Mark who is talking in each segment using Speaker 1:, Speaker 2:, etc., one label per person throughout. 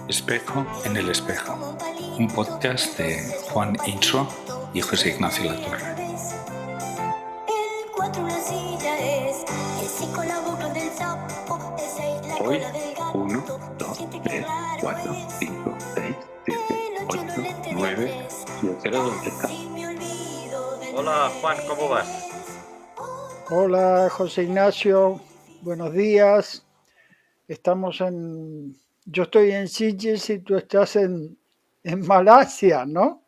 Speaker 1: Espejo en el espejo, un podcast de Juan Insua y José Ignacio Latorre. Hoy, 1, 2, 3, 4, 5, 6, 7, 8, 9 y el 0 ¿dónde está?
Speaker 2: Hola Juan, ¿cómo vas?
Speaker 3: Hola José Ignacio, buenos días. Yo estoy en Sitges y tú estás en Malasia, ¿no?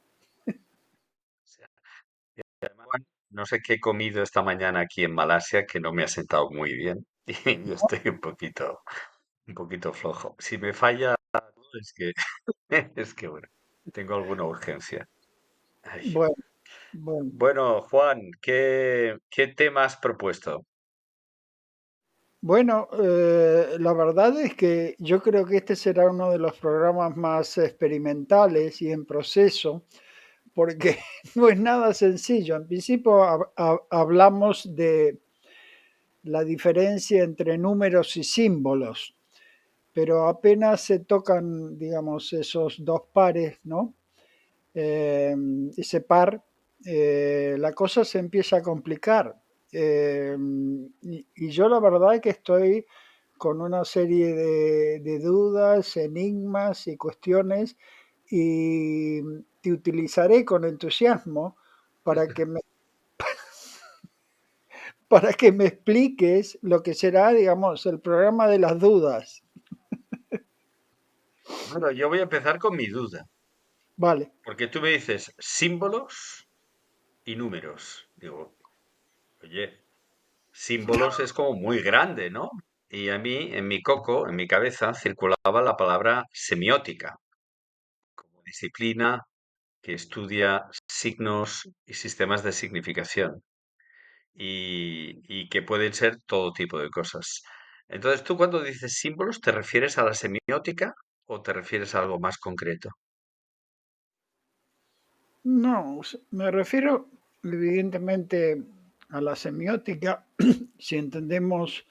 Speaker 2: Juan, no sé qué he comido esta mañana aquí en Malasia que no me ha sentado muy bien y yo estoy un poquito flojo. Si me falla algo es que es que bueno, tengo alguna urgencia. Ay.
Speaker 3: Bueno, bueno.
Speaker 2: Bueno, Juan, ¿qué tema has propuesto?
Speaker 3: Bueno, la verdad es que yo creo que este será uno de los programas más experimentales y en proceso, porque no es nada sencillo. En principio hablamos de la diferencia entre números y símbolos, pero apenas se tocan, digamos, esos dos pares, ¿no? Eh, Ese par, la cosa se empieza a complicar. Y yo la verdad que estoy con una serie de dudas, enigmas y cuestiones y te utilizaré con entusiasmo para que me, para que me expliques lo que será, digamos, el programa de las dudas.
Speaker 2: Bueno, yo voy a empezar con mi duda,
Speaker 3: Vale.
Speaker 2: porque tú me dices símbolos y números. Digo, oye, símbolos es como muy grande, ¿no? Y a mí, en mi coco, en mi cabeza, circulaba la palabra semiótica como disciplina que estudia signos y sistemas de significación y que pueden ser todo tipo de cosas. Entonces, tú cuando dices símbolos, ¿te refieres a la semiótica o te refieres a algo más concreto?
Speaker 3: No, me refiero evidentemente a la semiótica, si entendemos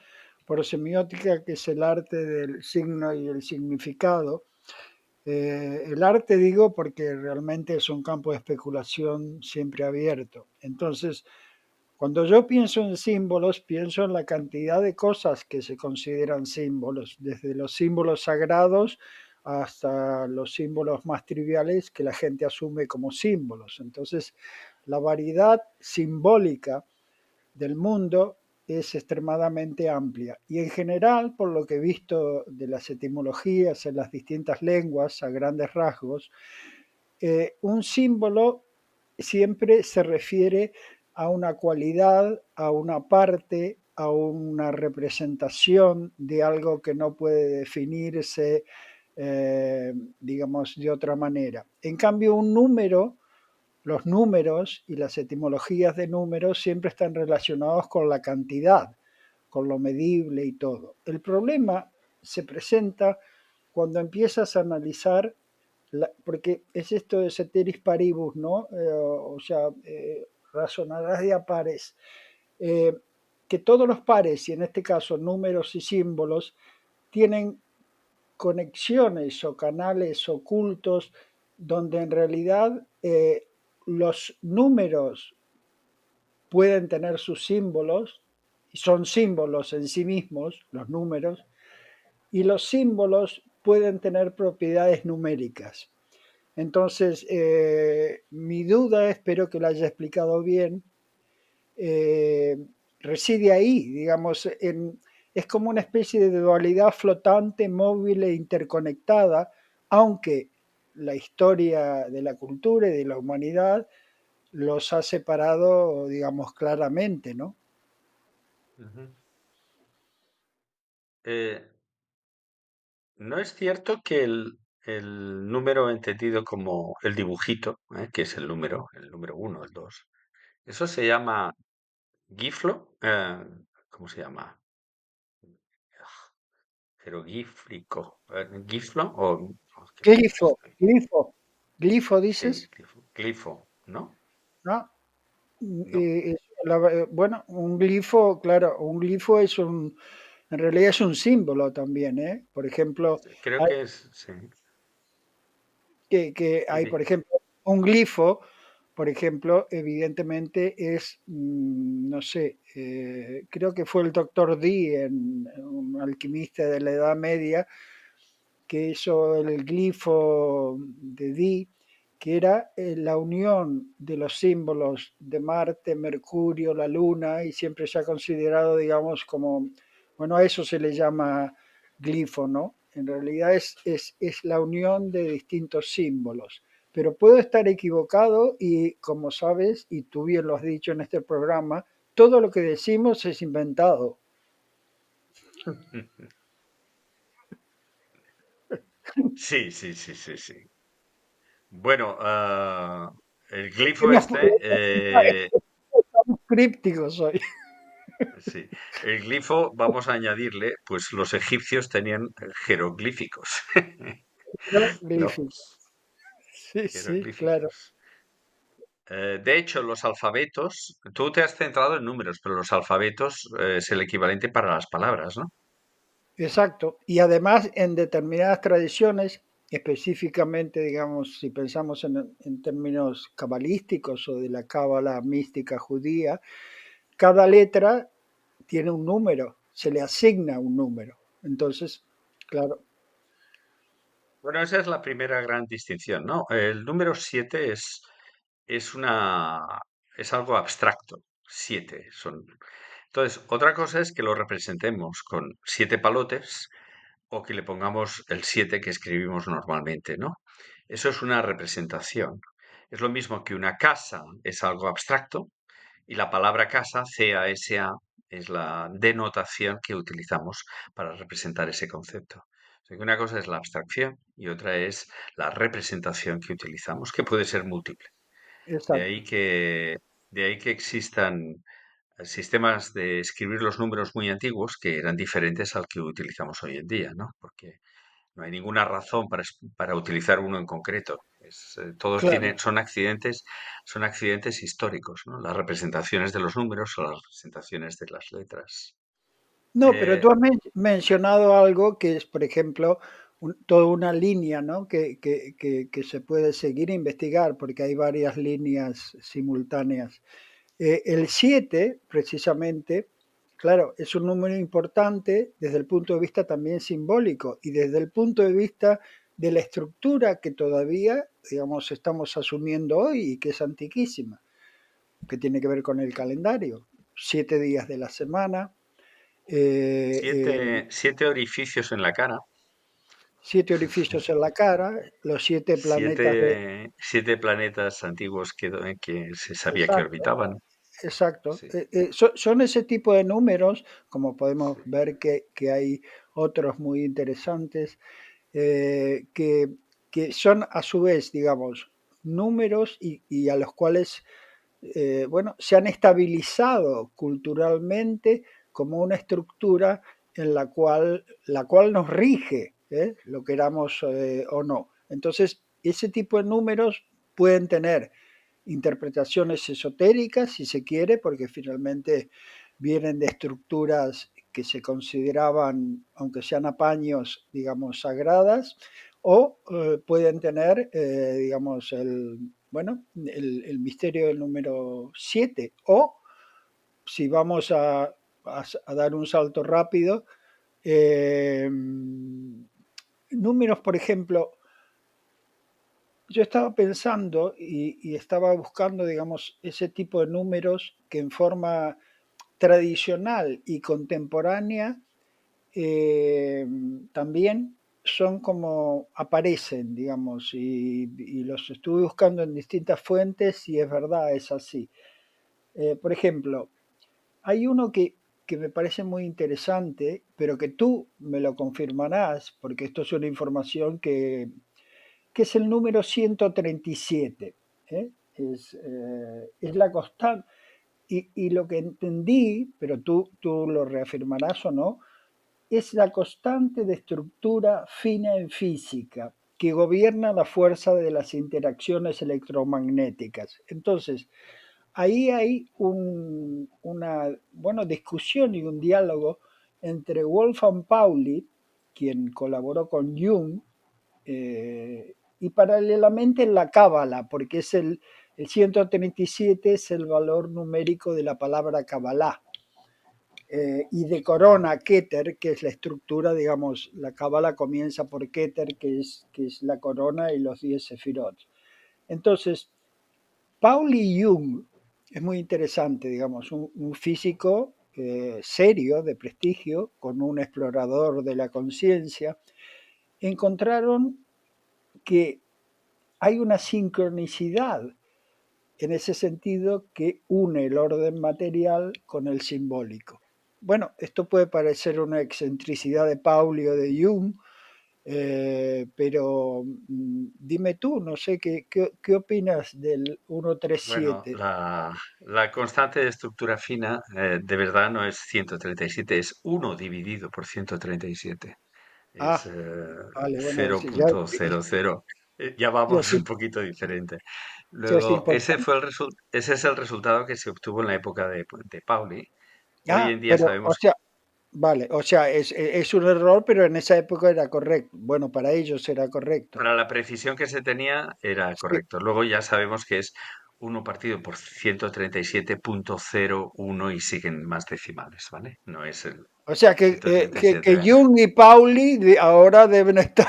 Speaker 3: por semiótica que es el arte del signo y el significado. El arte digo porque realmente es un campo de especulación siempre abierto. Entonces, cuando yo pienso en símbolos, pienso en la cantidad de cosas que se consideran símbolos, desde los símbolos sagrados hasta los símbolos más triviales que la gente asume como símbolos. Entonces, la variedad simbólica del mundo es extremadamente amplia. Y en general, por lo que he visto de las etimologías en las distintas lenguas a grandes rasgos, un símbolo siempre se refiere a una cualidad, a una parte, a una representación de algo que no puede definirse, digamos, de otra manera. En cambio, un número, los números y las etimologías de números siempre están relacionados con la cantidad, con lo medible y todo. El problema se presenta cuando empiezas a analizar porque es esto de ceteris paribus, ¿no? O sea, razonarás de a pares. Eh, que todos los pares, y en este caso números y símbolos, tienen conexiones o canales ocultos donde en realidad los números pueden tener sus símbolos, y son símbolos en sí mismos, los números, y los símbolos pueden tener propiedades numéricas. Entonces, mi duda, espero que la haya explicado bien, eh, reside ahí, digamos, es como una especie de dualidad flotante, móvil e interconectada, aunque la historia de la cultura y de la humanidad los ha separado, digamos, claramente, ¿no?
Speaker 2: Ujú. Eh, ¿No es cierto que el número entendido como el dibujito, que es el número uno, el dos, eso se llama giflo? ¿Cómo se llama? Jeroglífico. ¿Giflo? ¿Qué coño
Speaker 3: Glifo,
Speaker 2: estoy?
Speaker 3: glifo
Speaker 2: Sí,
Speaker 3: dices,
Speaker 2: glifo, ¿no?
Speaker 3: ¿no?
Speaker 2: No.
Speaker 3: Bueno, un glifo, claro, un glifo es en realidad es un símbolo también, ¿eh? Por ejemplo,
Speaker 2: Creo
Speaker 3: hay,
Speaker 2: que es, sí.
Speaker 3: que
Speaker 2: Sí,
Speaker 3: hay,
Speaker 2: sí.
Speaker 3: por ejemplo, un glifo, por ejemplo, evidentemente es, no sé, creo que fue el doctor Dee, un alquimista de la Edad Media, que hizo el glifo de Dee, que era la unión de los símbolos de Marte, Mercurio, la Luna, y siempre se ha considerado, digamos, como, bueno, a eso se le llama glifo, ¿no? En realidad es la unión de distintos símbolos. Pero puedo estar equivocado y, como sabes, y tú bien lo has dicho en este programa, todo lo que decimos es inventado.
Speaker 2: Sí, sí, sí, sí, sí. Bueno, el
Speaker 3: ¿Qué
Speaker 2: glifo
Speaker 3: nos
Speaker 2: este,
Speaker 3: puede- Crípticos hoy.
Speaker 2: sí, el glifo, vamos a añadirle, pues los egipcios tenían jeroglíficos, ¿no?
Speaker 3: Sí, sí, claro.
Speaker 2: Jeroglíficos. De hecho, los alfabetos, tú te has centrado en números, pero los alfabetos es el equivalente para las palabras, ¿no?
Speaker 3: Exacto. Y además en determinadas tradiciones, específicamente, digamos, si pensamos en términos cabalísticos o de la cábala mística judía, cada letra tiene un número, se le asigna un número. Entonces, claro,
Speaker 2: Bueno, esa es la primera gran distinción, ¿no? El número 7 es es algo abstracto. 7 son. Entonces, otra cosa es que lo representemos con 7 palotes o que le pongamos el 7 que escribimos normalmente, ¿no? Eso es una representación. Es lo mismo que una casa es algo abstracto y la palabra casa, CASA, es la denotación que utilizamos para representar ese concepto. O sea que una cosa es la abstracción y otra es la representación que utilizamos, que puede ser múltiple. De
Speaker 3: exacto.
Speaker 2: ahí que, de ahí que existan sistemas de escribir los números muy antiguos que eran diferentes al que utilizamos hoy en día, ¿no? Porque no hay ninguna razón para utilizar uno en concreto. Todos
Speaker 3: Claro.
Speaker 2: son accidentes históricos, ¿no? Las representaciones de los números o las representaciones de las letras.
Speaker 3: No, pero tú
Speaker 2: Eh,
Speaker 3: has mencionado algo que es, por ejemplo, toda una línea, ¿no? Que se puede seguir e investigar, porque hay varias líneas simultáneas. El 7, precisamente, claro, es un número importante desde el punto de vista también simbólico y desde el punto de vista de la estructura que todavía, digamos, estamos asumiendo hoy y que es antiquísima, que tiene que ver con el calendario. 7 días de la semana, eh,
Speaker 2: siete orificios en la cara,
Speaker 3: 7 orificios en la cara, los 7 planetas de...
Speaker 2: siete planetas antiguos que se sabía que
Speaker 3: Exacto,
Speaker 2: orbitaban.
Speaker 3: exacto.
Speaker 2: Sí.
Speaker 3: Son ese tipo de números, como podemos ver que hay otros muy interesantes, eh, que, que son a su vez, digamos, números y a los cuales, bueno, se han estabilizado culturalmente como una estructura en la cual nos rige, lo queramos o no. Entonces, ese tipo de números pueden tener interpretaciones esotéricas, si se quiere, porque finalmente vienen de estructuras que se consideraban, aunque sean apaños, digamos, sagradas, o pueden tener, digamos, bueno, el misterio del número 7, o si vamos a dar un salto rápido, eh, números, por ejemplo, yo estaba pensando y estaba buscando, digamos, ese tipo de números que en forma tradicional y contemporánea eh, también son como aparecen, digamos, y los estuve buscando en distintas fuentes y es verdad, es así. Por ejemplo, hay uno que me parece muy interesante, pero que tú me lo confirmarás, porque esto es una información que es el número 137. ¿Eh? Es la constante. Y lo que entendí, pero tú lo reafirmarás o no, es la constante de estructura fina en física que gobierna la fuerza de las interacciones electromagnéticas. Entonces, ahí hay una bueno, discusión y un diálogo entre Wolfgang Pauli, quien colaboró con Jung, eh, y paralelamente en la Cábala, porque el 137 es el valor numérico de la palabra Kabbalah. Y de corona Keter, que es la estructura, digamos, la Cábala comienza por Keter, que es la corona y los 10 sefirot. Entonces, Pauli Jung es muy interesante, digamos, un físico serio, de prestigio, con un explorador de la conciencia, encontraron que hay una sincronicidad en ese sentido que une el orden material con el simbólico. Bueno, esto puede parecer una excentricidad de Pauli o de Jung, pero dime tú, no sé, ¿qué opinas del
Speaker 2: Bueno,
Speaker 3: 137?
Speaker 2: la constante de estructura fina de verdad no es 137, es uno dividido por 137. Es
Speaker 3: Ah, vale, bueno, sí, ya,
Speaker 2: 0.00. Ya
Speaker 3: ya,
Speaker 2: vamos un poquito diferente.
Speaker 3: ya es
Speaker 2: Luego,
Speaker 3: importante.
Speaker 2: ese es el resultado que se obtuvo en la época de Pauli. Hoy
Speaker 3: Ah,
Speaker 2: en día
Speaker 3: pero, o
Speaker 2: sabemos
Speaker 3: sea, vale, o sea, es un error, pero en esa época era correcto. Bueno, para ellos era correcto.
Speaker 2: para la precisión que se tenía era
Speaker 3: Sí.
Speaker 2: correcto. Luego ya sabemos que es uno partido por 137.01 y siguen más decimales, ¿vale? No es el
Speaker 3: O sea, que
Speaker 2: 137.
Speaker 3: Jung y Pauli ahora deben estar.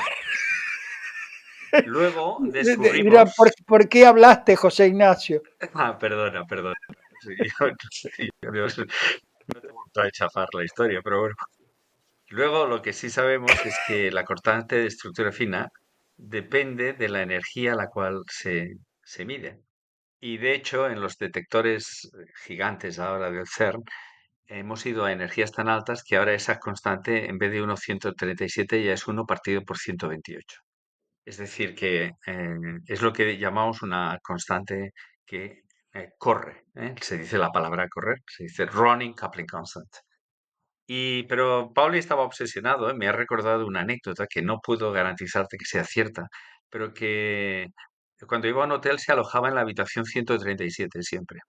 Speaker 2: Luego
Speaker 3: Dirán,
Speaker 2: descubrimos.
Speaker 3: ¿por qué hablaste, José Ignacio?
Speaker 2: Ah, perdona, perdona. Sí, yo no sé, yo no te he vuelto a chafar la historia, pero bueno. Luego lo que sí sabemos es que la cortante de estructura fina depende de la energía a la cual se mide. Y de hecho, en los detectores gigantes ahora del CERN, hemos ido a energías tan altas que ahora esa constante, en vez de 1,137, ya es uno partido por 128. Es decir, que es lo que llamamos una constante que corre, ¿eh? Se dice la palabra correr, se dice running coupling constant. Pero Pauli estaba obsesionado, ¿eh? Me ha recordado una anécdota que no puedo garantizarte que sea cierta, pero que cuando iba a un hotel se alojaba en la habitación 137 siempre.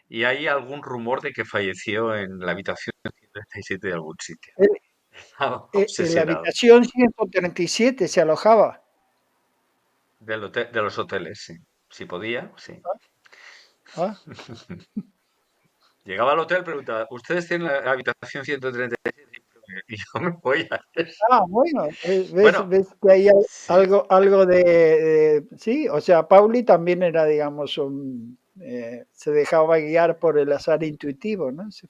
Speaker 2: Y hay algún rumor de que falleció en la habitación 137 de algún sitio.
Speaker 3: En,
Speaker 2: Estaba
Speaker 3: en la
Speaker 2: obsesionado
Speaker 3: habitación 137 se alojaba.
Speaker 2: de los hoteles, sí. Si podía, sí.
Speaker 3: Ah,
Speaker 2: Llegaba al hotel, preguntaba, ¿ustedes tienen la habitación 137? Y yo me voy a eso.
Speaker 3: bueno, ves,
Speaker 2: Bueno,
Speaker 3: ves que hay
Speaker 2: sí.
Speaker 3: algo sí, o sea, Pauli también era, digamos, se dejaba guiar por el azar intuitivo, ¿no? Sí.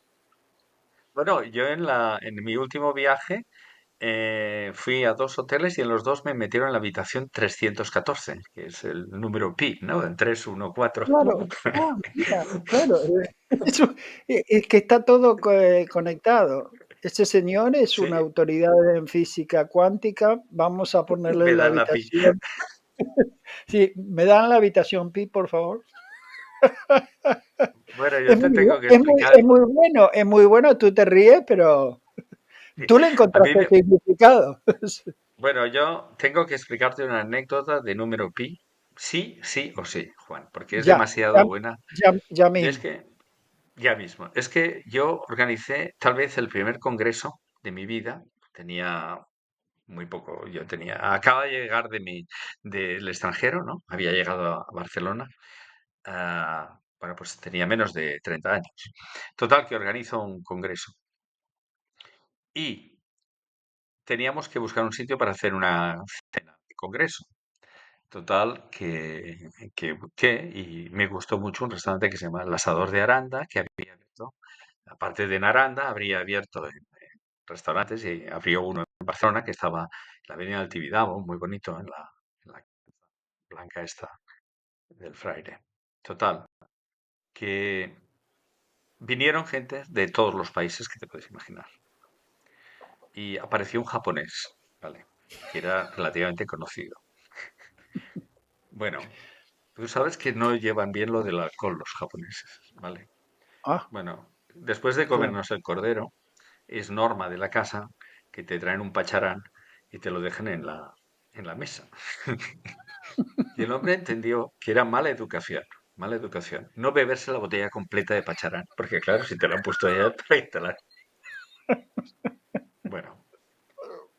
Speaker 2: Bueno, yo en mi último viaje fui a dos hoteles y en los dos me metieron en la habitación 314, que es el número pi, ¿no? El 314.
Speaker 3: Claro, mira, claro, eso, es que está todo conectado. Este señor es una
Speaker 2: Sí,
Speaker 3: autoridad en física cuántica. Vamos a ponerle
Speaker 2: me
Speaker 3: la
Speaker 2: dan la pi.
Speaker 3: habitación. Sí, ¿me dan la habitación Pi, por favor?
Speaker 2: Bueno, yo te tengo que explicar.
Speaker 3: Es muy bueno, tú te ríes, pero
Speaker 2: Sí,
Speaker 3: tú le
Speaker 2: A mí
Speaker 3: encontraste el
Speaker 2: me,
Speaker 3: significado.
Speaker 2: bueno, yo tengo que explicarte una anécdota de número pi. Sí, sí o sí, Juan, porque es
Speaker 3: Ya, ya,
Speaker 2: demasiado buena.
Speaker 3: ya
Speaker 2: Y es
Speaker 3: mismo.
Speaker 2: que, ya mismo, es que yo organicé tal vez el primer congreso de mi vida. Tenía muy poco, yo tenía, acaba de llegar del extranjero, ¿no? Había llegado a Barcelona. Bueno, pues tenía menos de 30 años. Total, que organizo un congreso. Y teníamos que buscar un sitio para hacer una cena de congreso. Total, que busqué y me gustó mucho un restaurante que se llama El Asador de Aranda, que había abierto, aparte de en Aranda, habría abierto en restaurantes y abrió uno en Barcelona que estaba en la Avenida del Tibidabo, muy bonito, en la blanca esta del Fraile. Total, que vinieron gente de todos los países que te puedes imaginar. Y apareció un japonés, ¿vale? Que era relativamente conocido. Bueno, tú sabes que no llevan bien lo del alcohol los japoneses, ¿vale?
Speaker 3: Ah,
Speaker 2: Bueno, después de
Speaker 3: claro.
Speaker 2: comernos el cordero, es norma de la casa que te traen un pacharán y te lo dejan en la mesa. Y el hombre entendió que era mala educación, mala educación. No beberse la botella completa de pacharán, porque claro, si te la han puesto allá, tráetela. Bueno,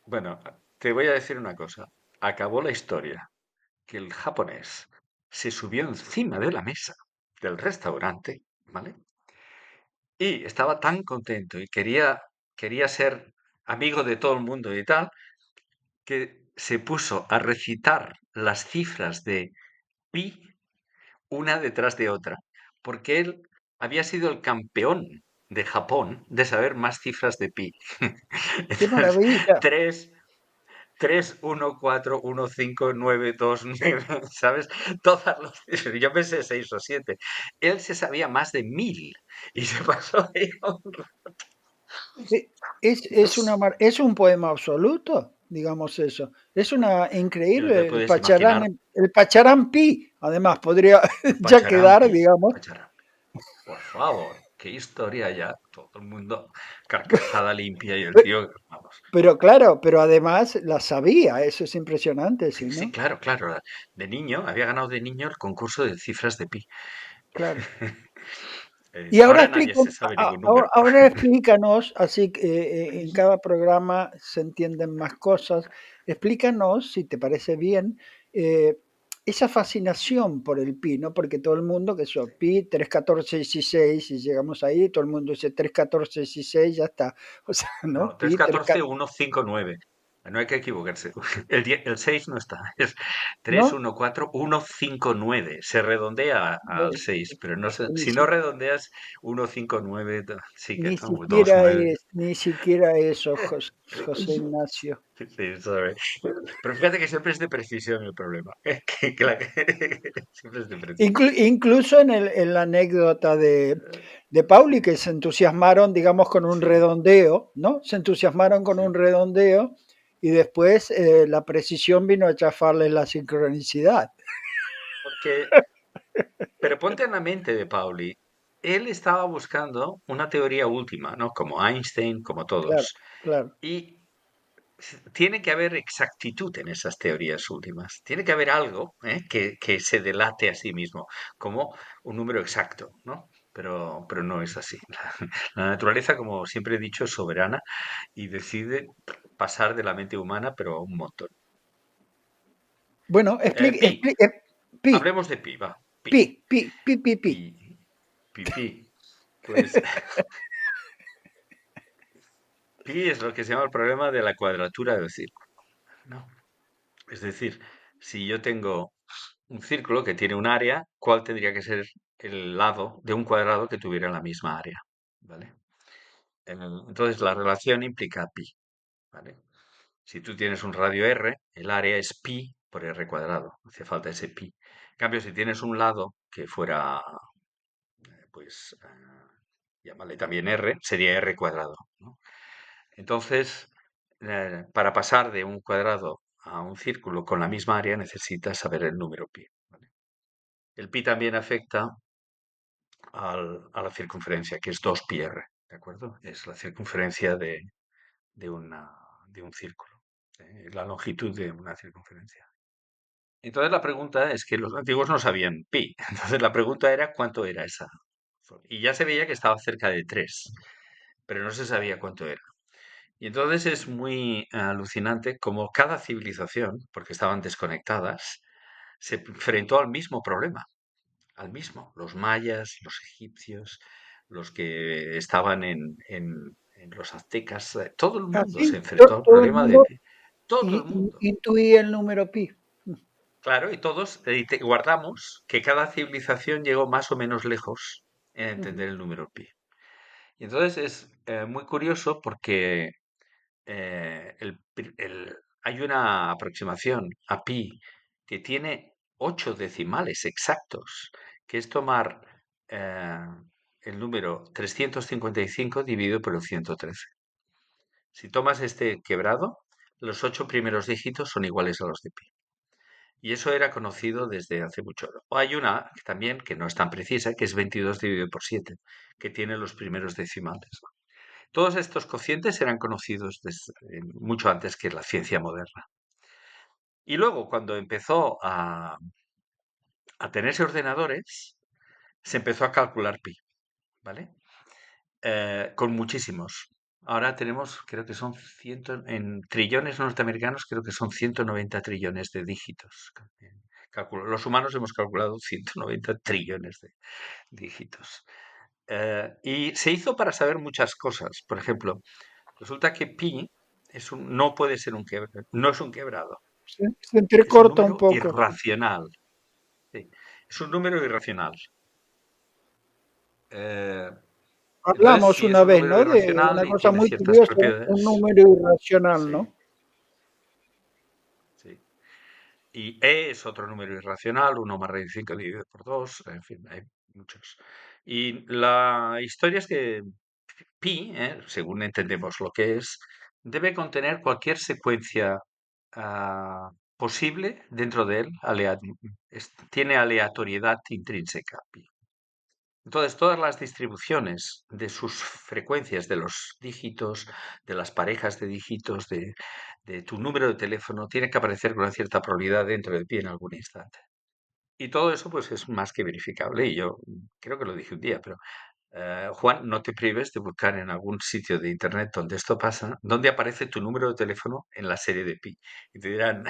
Speaker 2: bueno, te voy a decir una cosa. Acabó la historia. que el japonés se subió encima de la mesa del restaurante, ¿vale? Y estaba tan contento y quería ser amigo de todo el mundo y tal, que se puso a recitar las cifras de pi una detrás de otra, porque él había sido el campeón de Japón de saber más cifras de pi.
Speaker 3: ¡Qué
Speaker 2: Entonces,
Speaker 3: maravilla!
Speaker 2: 3, 1, 4, 1, 5, 9, 2, 9, ¿sabes? Todas las cifras. Yo pensé 6 o 7. Él se sabía más de 1000 y se pasó ahí
Speaker 3: E- es un poema absoluto, digamos eso. Es una
Speaker 2: no te
Speaker 3: increíble,
Speaker 2: puedes imaginar.
Speaker 3: El Pacharán Pi, además podría ya quedar,
Speaker 2: Pacharampi,
Speaker 3: digamos.
Speaker 2: Pacharampi. Por favor, qué historia ya. Todo el mundo carcajada limpia y el
Speaker 3: Pe-
Speaker 2: tío, vamos.
Speaker 3: Pero claro, pero además la sabía, eso es impresionante,
Speaker 2: Sí,
Speaker 3: ¿sí,
Speaker 2: sí,
Speaker 3: no?
Speaker 2: claro, claro. De niño, había ganado de niño el concurso de cifras de pi.
Speaker 3: Claro. Y
Speaker 2: Ahora nadie se sabe ningún número.
Speaker 3: ahora explícanos, así que en cada programa se entienden más cosas, explícanos, si te parece bien, eh, esa fascinación por el pi, ¿no? Porque todo el mundo, que eso, pi 3, 14, 16, y llegamos ahí, todo el mundo dice 3, 14, 16, ya está. O sea,
Speaker 2: No,
Speaker 3: ¿no?
Speaker 2: tres
Speaker 3: Pi 3,
Speaker 2: catorce uno cinco nueve. No hay que equivocarse. El 6 no está. Es tres
Speaker 3: ¿no?
Speaker 2: uno cuatro uno cinco nueve. Se redondea al
Speaker 3: Bueno,
Speaker 2: 6, pero no
Speaker 3: ni,
Speaker 2: si no
Speaker 3: si-
Speaker 2: redondeas 159, sí que
Speaker 3: ni
Speaker 2: está 2
Speaker 3: siquiera
Speaker 2: 9.
Speaker 3: es, ni siquiera eso, José Ignacio.
Speaker 2: Sí, sabe. Pero fíjate que siempre es de precisión el problema. Siempre es de precisión.
Speaker 3: Incluso en la anécdota de Pauli, que se entusiasmaron, digamos, con un
Speaker 2: Sí,
Speaker 3: redondeo, ¿no? Se entusiasmaron con
Speaker 2: sí.
Speaker 3: un redondeo y después la precisión vino a chafarles la sincronicidad.
Speaker 2: Porque, pero ponte en la mente de Pauli. Él estaba buscando una teoría última, ¿no? Como Einstein, como
Speaker 3: Claro,
Speaker 2: todos.
Speaker 3: claro.
Speaker 2: Y tiene que haber exactitud en esas teorías últimas. Tiene que haber algo, ¿eh? que se delate a sí mismo, como un número exacto, ¿no? Pero no es así. La naturaleza, como siempre he dicho, es soberana y decide pasar de la mente humana, pero a un montón.
Speaker 3: Bueno,
Speaker 2: Pi,
Speaker 3: pi,
Speaker 2: hablemos de pi, va. Pi,
Speaker 3: pi, pi, pi, pi, pi.
Speaker 2: pi, pi. Pues pi es lo que se llama el problema de la cuadratura del círculo, ¿no? Es decir, si yo tengo un círculo que tiene un área, ¿cuál tendría que ser el lado de un cuadrado que tuviera la misma área? ¿Vale? Entonces la relación implica pi, ¿vale? Si tú tienes un radio r, el área es pi por r cuadrado, hace falta ese pi. En cambio, si tienes un lado que fuera, pues, llámale también r, sería r cuadrado, ¿no? Entonces, para pasar de un cuadrado a un círculo con la misma área necesitas saber el número pi, ¿vale? El pi también afecta a la circunferencia, que es 2πr, ¿de acuerdo? Es la circunferencia de, una, de un círculo, la longitud de una circunferencia. Entonces la pregunta es que los antiguos no sabían pi. Entonces la pregunta era cuánto era esa. Y ya se veía que estaba cerca de 3, pero no se sabía cuánto era. Y entonces es muy alucinante como cada civilización, porque estaban desconectadas, se enfrentó al mismo problema, al mismo. Los mayas, los egipcios, los que estaban en los aztecas, todo el mundo se
Speaker 3: Así,
Speaker 2: enfrentó al
Speaker 3: todo el
Speaker 2: problema de
Speaker 3: mundo
Speaker 2: todo el mundo.
Speaker 3: intuía el número pi.
Speaker 2: Claro, y todos guardamos que cada civilización llegó más o menos lejos en
Speaker 3: Ujú.
Speaker 2: entender el número pi. Y entonces es muy curioso porque hay una aproximación a pi que tiene 8 decimales exactos, que es tomar eh, el número 355 dividido por el 113. Si tomas este quebrado, los 8 primeros dígitos son iguales a los de pi. Y eso era conocido desde hace mucho. Hay una también que no es tan precisa, que es 22 dividido por 7, que tiene los primeros decimales. Todos estos cocientes eran conocidos mucho antes que la ciencia moderna. Y luego, cuando empezó a tenerse ordenadores, se empezó a calcular pi, ¿vale? Con muchísimos. Ahora tenemos, creo que son en trillones norteamericanos, creo que son 190 trillones de dígitos. Los humanos hemos calculado 190 trillones de dígitos. Y se hizo para saber muchas cosas. Por ejemplo, resulta que pi no puede ser no es un quebrado,
Speaker 3: Se
Speaker 2: es un
Speaker 3: entrecorta un
Speaker 2: número
Speaker 3: poco.
Speaker 2: irracional. Sí, es un número irracional. Entonces,
Speaker 3: Hablamos
Speaker 2: si es
Speaker 3: una
Speaker 2: un
Speaker 3: vez,
Speaker 2: número
Speaker 3: ¿no? De
Speaker 2: irracional
Speaker 3: una
Speaker 2: y
Speaker 3: cosa
Speaker 2: tiene
Speaker 3: muy
Speaker 2: ciertas
Speaker 3: curiosa, un
Speaker 2: propiedades,
Speaker 3: número irracional,
Speaker 2: sí,
Speaker 3: ¿no?
Speaker 2: sí. Y e es otro número irracional, 1 más raíz de 5 dividido por 2, en fin, hay muchos. Y la historia es que pi, según entendemos lo que es, debe contener cualquier secuencia posible dentro de él, tiene aleatoriedad intrínseca, pi. Entonces, todas las distribuciones de sus frecuencias, de los dígitos, de las parejas de dígitos, de tu número de teléfono, tiene que aparecer con una cierta probabilidad dentro de pi en algún instante. Y todo eso, pues, es más que verificable. Y yo creo que lo dije un día, pero Juan, no te prives de buscar en algún sitio de internet donde esto pasa, donde aparece tu número de teléfono en la serie de pi. Y te dirán,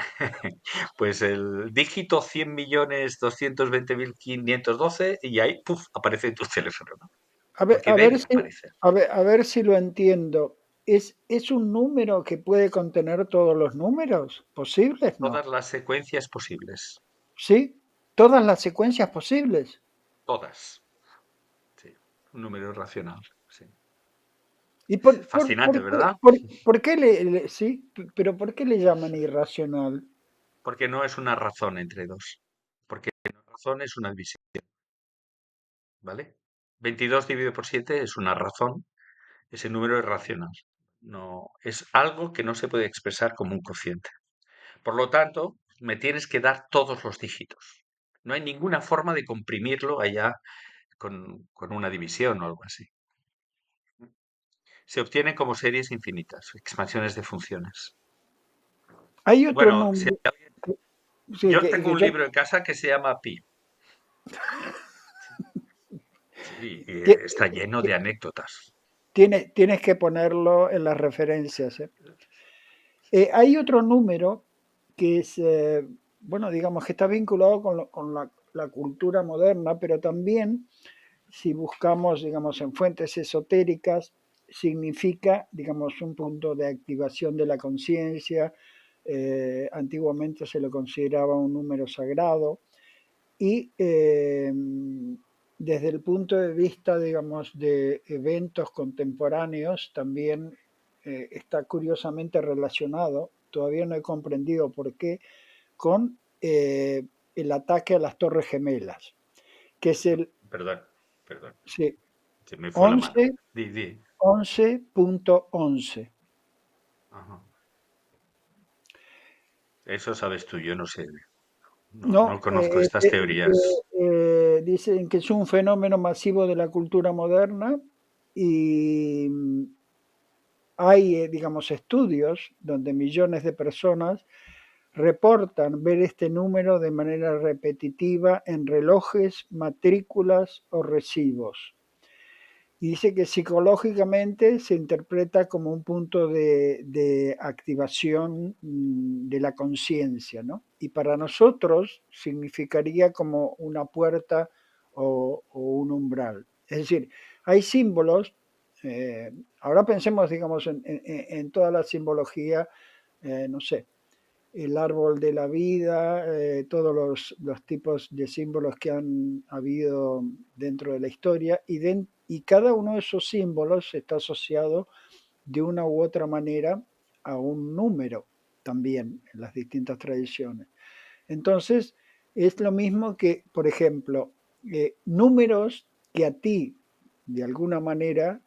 Speaker 2: pues el dígito 100.220.512 y ahí, ¡puf!, aparece tu teléfono, ¿no?
Speaker 3: A ver,
Speaker 2: Porque debe aparecer.
Speaker 3: a ver si lo entiendo. ¿Es un número que puede contener todos los números posibles? No.
Speaker 2: Todas las secuencias posibles.
Speaker 3: ¿Sí? Todas las secuencias posibles.
Speaker 2: Todas. Sí. Un número racional. Sí.
Speaker 3: ¿Y
Speaker 2: Fascinante, ¿verdad?
Speaker 3: por qué sí? Pero ¿por qué le llaman irracional?
Speaker 2: Porque no es una razón entre dos. Porque una razón es una división, ¿vale? 22 dividido por 7 es una razón. Ese número es racional. No, es algo que no se puede expresar como un cociente. Por lo tanto, me tienes que dar todos los dígitos. No hay ninguna forma de comprimirlo allá con una división o algo así. Se obtienen como series infinitas, expansiones de funciones.
Speaker 3: Hay otro
Speaker 2: Bueno,
Speaker 3: número sí,
Speaker 2: yo tengo
Speaker 3: que
Speaker 2: un
Speaker 3: yo
Speaker 2: libro en casa que se llama Pi. Sí, y
Speaker 3: tie-
Speaker 2: está lleno de anécdotas.
Speaker 3: tienes que ponerlo en las referencias. Hay otro número que es, bueno, digamos que está vinculado con la cultura moderna, pero también si buscamos, digamos, en fuentes esotéricas, significa, digamos, un punto de activación de la conciencia. Antiguamente se lo consideraba un número sagrado y desde el punto de vista, digamos, de eventos contemporáneos, también está curiosamente relacionado, todavía no he comprendido por qué, con el ataque a las Torres Gemelas, que es el
Speaker 2: Perdón, perdón,
Speaker 3: sí,
Speaker 2: se me fue la mano.
Speaker 3: 11,
Speaker 2: Di.
Speaker 3: 11.11.
Speaker 2: Ajá. Eso sabes tú, yo no sé. No
Speaker 3: No,
Speaker 2: conozco estas teorías.
Speaker 3: dicen que es un fenómeno masivo de la cultura moderna y hay, digamos, estudios donde millones de personas reportan ver este número de manera repetitiva en relojes, matrículas o recibos. Y dice que psicológicamente se interpreta como un punto de activación de la conciencia, ¿no? Y para nosotros significaría como una puerta o un umbral. Es decir, hay símbolos, ahora pensemos, digamos, en toda la simbología, no sé, el árbol de la vida, todos los tipos de símbolos que han habido dentro de la historia y cada uno de esos símbolos está asociado de una u otra manera a un número también en las distintas tradiciones. Entonces, es lo mismo que, por ejemplo, números que a ti, de alguna manera,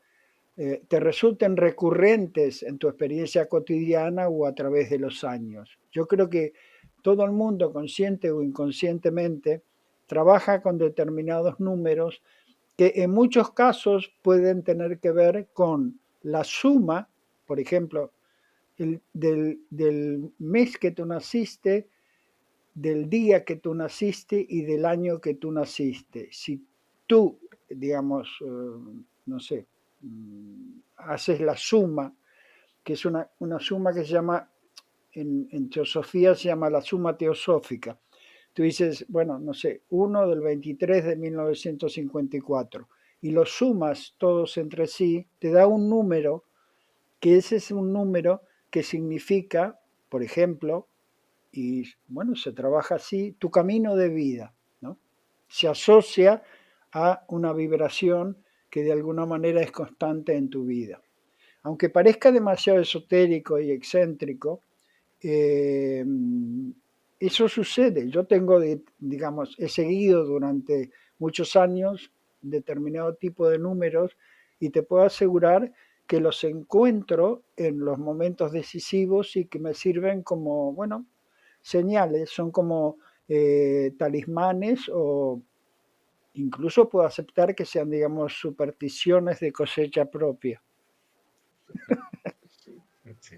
Speaker 3: te resulten recurrentes en tu experiencia cotidiana o a través de los años. Yo creo que todo el mundo, consciente o inconscientemente, trabaja con determinados números que en muchos casos pueden tener que ver con la suma, por ejemplo, del mes que tú naciste, del día que tú naciste y del año que tú naciste. Si tú, digamos, no sé, haces la suma, que es una suma que se llama, en teosofía se llama la suma teosófica. tú dices, bueno, no sé, 1 del 23 de 1954 y los sumas todos entre sí, te da un número, que ese es un número que significa, por ejemplo, y bueno, se trabaja así, tu camino de vida, ¿no? Se asocia a una vibración que de alguna manera es constante en tu vida. Aunque parezca demasiado esotérico y excéntrico, eh, eso sucede. Yo tengo, digamos, he seguido durante muchos años determinado tipo de números y te puedo asegurar que los encuentro en los momentos decisivos y que me sirven como, bueno, señales, son como talismanes o incluso puedo aceptar que sean, digamos, supersticiones de cosecha propia.
Speaker 2: Sí.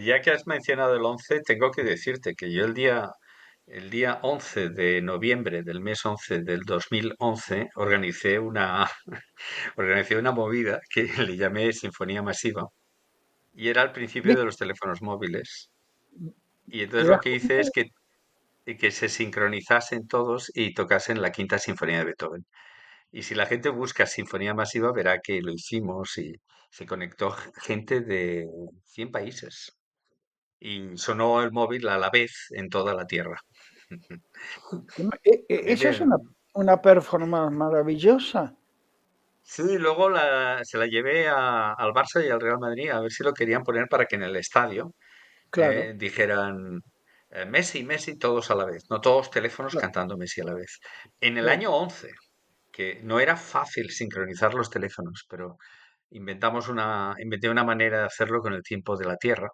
Speaker 2: Ya que has mencionado el 11, tengo que decirte que yo el día 11 de noviembre del mes 11 del 2011 organicé una movida que le llamé Sinfonía Masiva y era al principio de los teléfonos móviles. Y
Speaker 3: ¿Te
Speaker 2: entonces lo
Speaker 3: das
Speaker 2: que hice
Speaker 3: cuenta?
Speaker 2: es que se sincronizasen todos y tocasen la quinta sinfonía de Beethoven. Y si la gente busca Sinfonía Masiva, verá que lo hicimos y se conectó gente de 100 países. Y sonó el móvil a la vez en toda la Tierra. A mí
Speaker 3: Eso es
Speaker 2: me...
Speaker 3: una performance maravillosa.
Speaker 2: Sí, luego se la llevé al Barça y al Real Madrid a ver si lo querían poner para que en el estadio
Speaker 3: Claro,
Speaker 2: dijeran Messi, Messi, todos a la vez. No todos teléfonos
Speaker 3: claro,
Speaker 2: cantando Messi a la vez. En el
Speaker 3: claro.
Speaker 2: año 11, que no era fácil sincronizar los teléfonos, pero inventé una manera de hacerlo con el tiempo de la Tierra,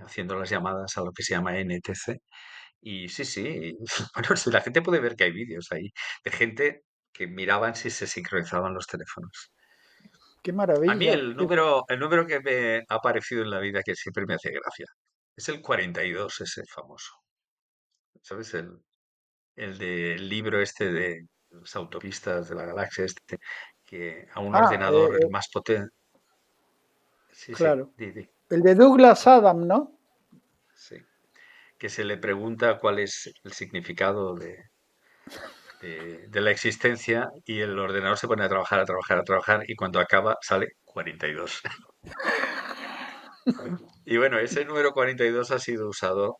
Speaker 2: haciendo las llamadas a lo que se llama NTC. Y sí, sí, bueno, si la gente puede ver que hay vídeos ahí de gente que miraban si se sincronizaban los teléfonos.
Speaker 3: Qué
Speaker 2: A mí
Speaker 3: maravilla.
Speaker 2: el número que me ha aparecido en la vida que siempre me hace gracia es el 42, ese famoso. ¿Sabes? El del libro este de las autopistas de la galaxia, este, que a un
Speaker 3: Ah,
Speaker 2: ordenador más potente. Sí, sí,
Speaker 3: claro.
Speaker 2: di, di,
Speaker 3: El de Douglas Adam, ¿no?
Speaker 2: sí. Que se le pregunta cuál es el significado de la existencia y el ordenador se pone a trabajar, a trabajar, a trabajar y cuando acaba sale 42. Y bueno, ese número 42 ha sido usado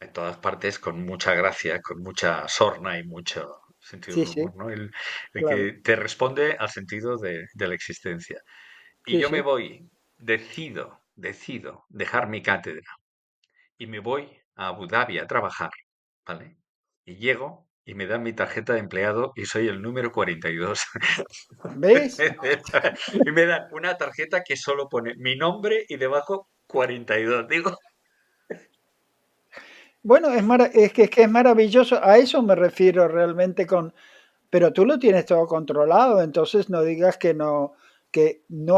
Speaker 2: en todas partes con mucha gracia, con mucha sorna y mucho sentido
Speaker 3: Sí,
Speaker 2: del
Speaker 3: sí,
Speaker 2: humor, ¿no? El
Speaker 3: claro.
Speaker 2: que te responde al sentido de la existencia. Y
Speaker 3: Sí,
Speaker 2: yo me
Speaker 3: sí.
Speaker 2: voy, decido dejar mi cátedra y me voy a Abu Dhabi a trabajar, ¿vale? Y llego y me dan mi tarjeta de empleado y soy el número 42.
Speaker 3: ¿Ves?
Speaker 2: Y me dan una tarjeta que solo pone mi nombre y debajo 42. Digo,
Speaker 3: Bueno, es que es maravilloso. A eso me refiero realmente con, pero tú lo tienes todo controlado, entonces no digas que no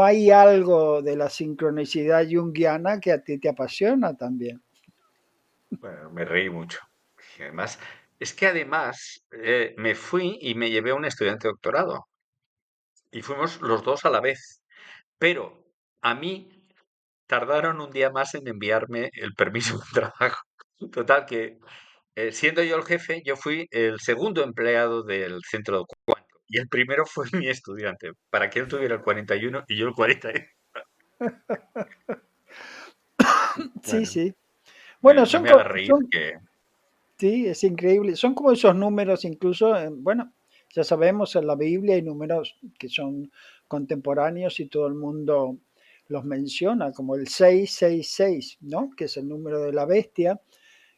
Speaker 3: hay algo de la sincronicidad junguiana que a ti te apasiona también.
Speaker 2: bueno, me reí mucho. Y además, es que además me fui y me llevé a un estudiante de doctorado y fuimos los dos a la vez. Pero a mí tardaron un día más en enviarme el permiso de trabajo. Total, que siendo yo el jefe, yo fui el segundo empleado del centro de cuánto. Y el primero fue mi estudiante, para que él tuviera el 41 y yo el 40.
Speaker 3: Sí,
Speaker 2: Bueno,
Speaker 3: sí. Bueno,
Speaker 2: no me haga reír que...
Speaker 3: sí, es increíble. Son como esos números, incluso, bueno, ya sabemos, en la Biblia hay números que son contemporáneos y todo el mundo los menciona, como el 666, ¿no? Que es el número de la bestia,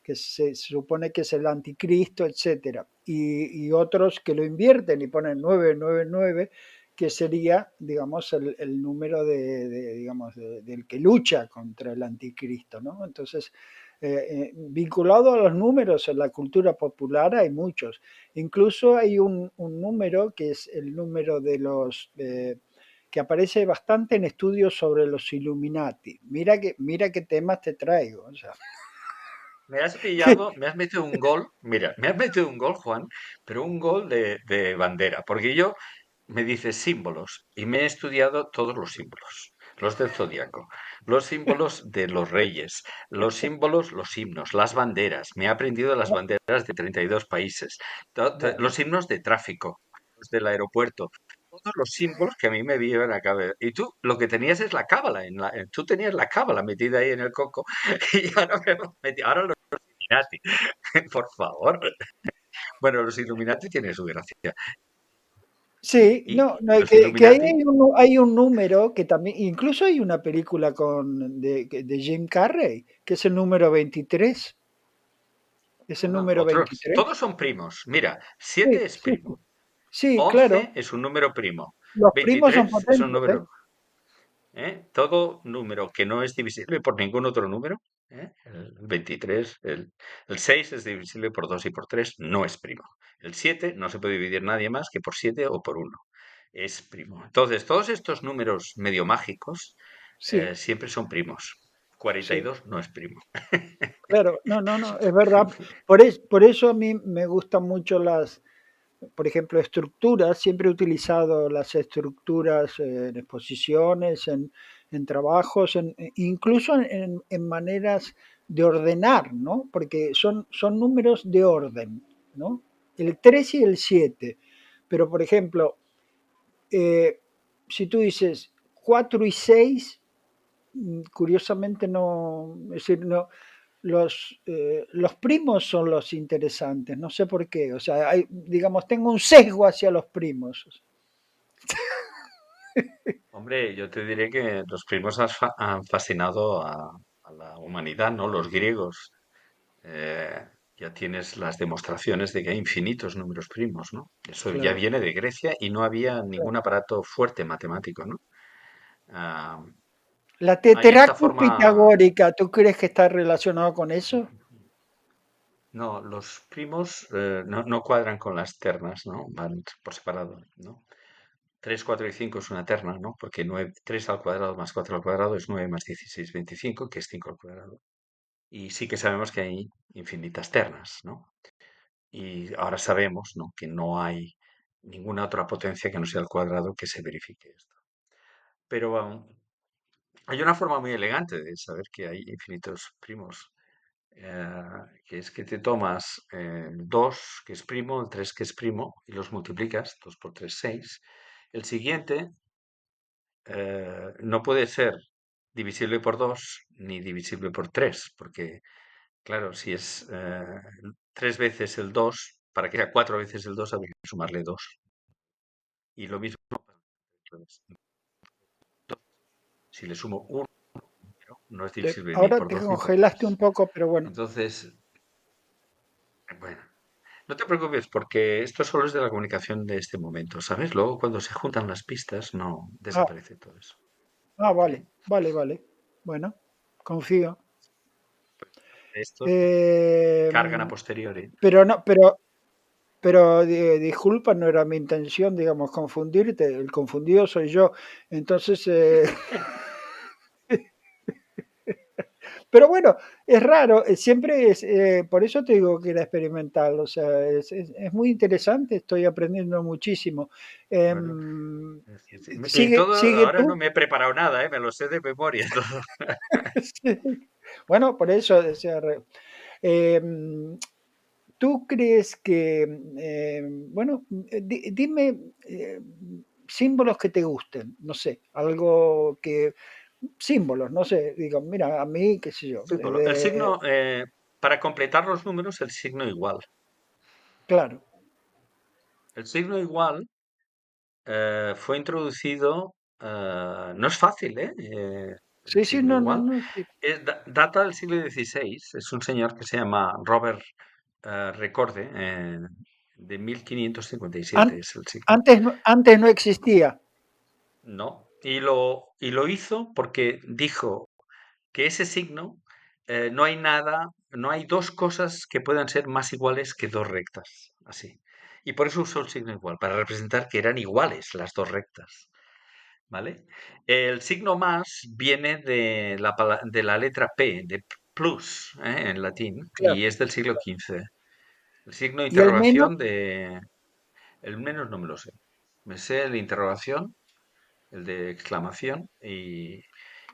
Speaker 3: que se supone que es el anticristo, etcétera. Y otros que lo invierten y ponen 999, que sería, digamos, el número digamos, del que lucha contra el anticristo, ¿no? Entonces, vinculado a los números en la cultura popular hay muchos. Incluso hay un número que es el número de los... que aparece bastante en estudios sobre los Illuminati. Mira qué temas te traigo. O sea,
Speaker 2: Me has pillado, me has metido un gol, mira, me has metido un gol, Juan, pero un gol de bandera, porque yo me dices símbolos y me he estudiado todos los símbolos. los del zodiaco, los símbolos de los reyes, los símbolos, los himnos, las banderas. Me he aprendido las banderas de 32 países,
Speaker 3: Bueno,
Speaker 2: los himnos de tráfico, los del aeropuerto, todos los símbolos que a mí me vienen a la cabeza. Y tú lo que tenías es la cábala, tú tenías la cábala metida ahí en el coco y ahora me hemos metido, ahora los Illuminati, por favor. Bueno, los Illuminati tienen su gracia.
Speaker 3: sí,
Speaker 2: Y
Speaker 3: no, no,
Speaker 2: los
Speaker 3: que ahí
Speaker 2: Illuminati,
Speaker 3: hay un número que también, incluso hay una película de Jim Carrey, que es el número 23, es el
Speaker 2: bueno,
Speaker 3: número
Speaker 2: otros,
Speaker 3: 23.
Speaker 2: todos son primos. Mira,
Speaker 3: Sí,
Speaker 2: 7 es
Speaker 3: sí, sí.
Speaker 2: primo.
Speaker 3: Sí, claro,
Speaker 2: 11 es un número primo.
Speaker 3: los primos son
Speaker 2: 23 es un
Speaker 3: potentes, ¿eh?
Speaker 2: número, ¿eh? Todo número que no es divisible por ningún otro número, ¿eh? El 23, el 6 es divisible por 2 y por 3, no es primo. El 7 no se puede dividir nadie más que por 7 o por uno. Es primo. Entonces, todos estos números medio mágicos
Speaker 3: Sí,
Speaker 2: siempre son primos. Cuarenta y
Speaker 3: sí.
Speaker 2: dos no es primo.
Speaker 3: Claro, no, no, no, es verdad. Por eso a mí me gustan mucho por ejemplo, estructuras. Siempre he utilizado las estructuras en exposiciones, en trabajos, incluso en maneras de ordenar, ¿no? Porque son números de orden, ¿no? El 3 y el 7. Pero, por ejemplo, eh, si tú dices 4 y 6, curiosamente no, es decir, no, los primos son los interesantes, no sé por qué, o sea, digamos, tengo un sesgo hacia los primos.
Speaker 2: Hombre, yo te diré que los primos han fascinado a la humanidad, ¿no? Los griegos. Ya tienes las demostraciones de que hay infinitos números primos, ¿no? Eso ya
Speaker 3: Claro,
Speaker 2: viene de Grecia y no había ningún
Speaker 3: claro.
Speaker 2: aparato fuerte matemático, ¿no? Ah,
Speaker 3: La
Speaker 2: hay esta
Speaker 3: tetractys
Speaker 2: forma.
Speaker 3: pitagórica, ¿tú crees que está relacionado con eso?
Speaker 2: No, los primos no cuadran con las ternas, ¿no? Van por separado, ¿no? 3, 4 y 5 es una terna, ¿no? Porque 9, 3 al cuadrado más 4 al cuadrado es 9 más 16, 25, que es 5 al cuadrado. Y sí que sabemos que hay infinitas ternas, ¿no? Y ahora sabemos, ¿no?, que no hay ninguna otra potencia que no sea el cuadrado que se verifique esto. Pero hay una forma muy elegante de saber que hay infinitos primos, que es que te tomas el 2, que es primo, el 3, que es primo, y los multiplicas, 2 por 3, 6. El siguiente no puede ser divisible por 2 ni divisible por 3, porque, claro, si es 3 veces el 2, para que sea 4 veces el 2 habría que sumarle 2. Y lo mismo, pues, si le sumo un número, no es divisible ni
Speaker 3: Ahora
Speaker 2: por
Speaker 3: te
Speaker 2: 2 ni por
Speaker 3: congelaste un
Speaker 2: 3.
Speaker 3: poco, pero bueno.
Speaker 2: Entonces, bueno, no te preocupes porque esto solo es de la comunicación de este momento, ¿sabes? Luego cuando se juntan las pistas no
Speaker 3: Ah,
Speaker 2: desaparece todo eso.
Speaker 3: vale,
Speaker 2: ¿Eh?
Speaker 3: vale, vale. Bueno, confío.
Speaker 2: Estos
Speaker 3: Eh,
Speaker 2: cargan a posteriori.
Speaker 3: pero no, pero disculpa, no era mi intención, digamos, confundirte. El confundido soy yo. Entonces, pero bueno, es raro, siempre es, por eso te digo que era experimental, o sea, es muy interesante, estoy aprendiendo muchísimo.
Speaker 2: Bueno,
Speaker 3: Em,
Speaker 2: y
Speaker 3: sigue,
Speaker 2: todo,
Speaker 3: sigue
Speaker 2: ahora no
Speaker 3: tú.
Speaker 2: me he preparado nada, ¿eh? Me lo sé de memoria todo.
Speaker 3: Sí. Bueno, por eso, o sea, em, ¿tú crees que, bueno, dime símbolos que te gusten, no sé, algo que, símbolos, no sé, digo, mira, a mí, qué sé yo,
Speaker 2: Símbolo. El signo, para completar los números, el signo igual.
Speaker 3: claro,
Speaker 2: El signo igual fue introducido, no es fácil, ¿eh? El
Speaker 3: sí, sí,
Speaker 2: signo
Speaker 3: no, no,
Speaker 2: igual.
Speaker 3: no, sí.
Speaker 2: Data del siglo XVI. Es un señor que se llama Robert Recorde, de 1557
Speaker 3: An-
Speaker 2: es el signo.
Speaker 3: antes no existía.
Speaker 2: No. Y lo hizo porque dijo que ese signo no hay nada, no hay dos cosas que puedan ser más iguales que dos rectas. Así. Y por eso usó el signo igual, para representar que eran iguales las dos rectas. ¿Vale? El signo más viene de la letra P, de plus, en latín,
Speaker 3: Claro.
Speaker 2: y es del siglo XV. El signo de
Speaker 3: Y el menos,
Speaker 2: interrogación el menos no me lo sé. Me sé el de interrogación, el de exclamación,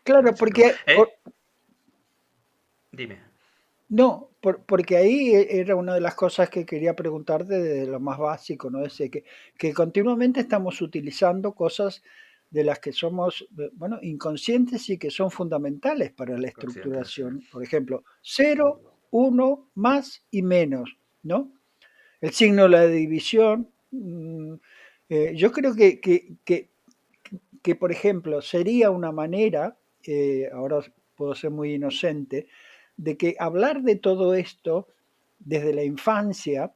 Speaker 3: Claro,
Speaker 2: Mucho, ¿no? Dime.
Speaker 3: No, porque ahí era una de las cosas que quería preguntarte de lo más básico, ¿no? Es que continuamente estamos utilizando cosas de las que somos, bueno, inconscientes y que son fundamentales para la
Speaker 2: Consciente, sí.
Speaker 3: estructuración. Por ejemplo, 0, 1, más y menos, ¿no? El signo de la división. Yo creo que, por ejemplo, sería una manera, ahora puedo ser muy inocente, de que hablar de todo esto desde la infancia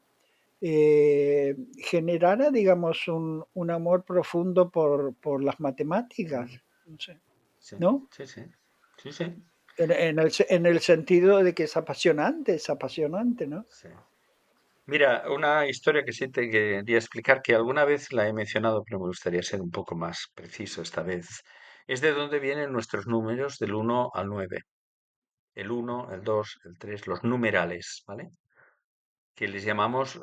Speaker 3: generara, digamos, un amor profundo por las matemáticas, no sé,
Speaker 2: Sí,
Speaker 3: ¿no?
Speaker 2: sí, sí. Sí, sí.
Speaker 3: En el sentido de que es apasionante, ¿no?
Speaker 2: Sí. Mira, una historia que sí te quería explicar, que alguna vez la he mencionado, pero me gustaría ser un poco más preciso esta vez, es de dónde vienen nuestros números del 1 al 9. El 1, el 2, el 3, los numerales, ¿vale? Que les llamamos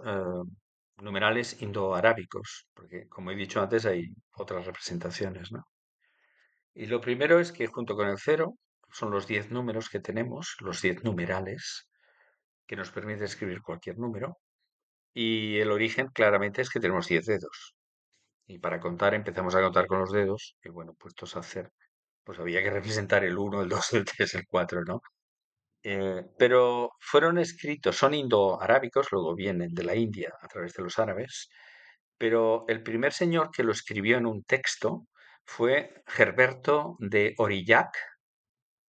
Speaker 2: numerales indoarábicos, porque como he dicho antes hay otras representaciones, ¿no? Y lo primero es que junto con el 0 son los 10 números que tenemos, los 10 numerales, que nos permite escribir cualquier número. Y el origen claramente es que tenemos 10 dedos. Y para contar empezamos a contar con los dedos. Y bueno, puestos a hacer, pues había que representar el 1, el 2, el 3, el 4, ¿no? Pero fueron escritos, son indoarábicos, luego vienen de la India a través de los árabes. Pero el primer señor que lo escribió en un texto fue Gerberto de Aurillac,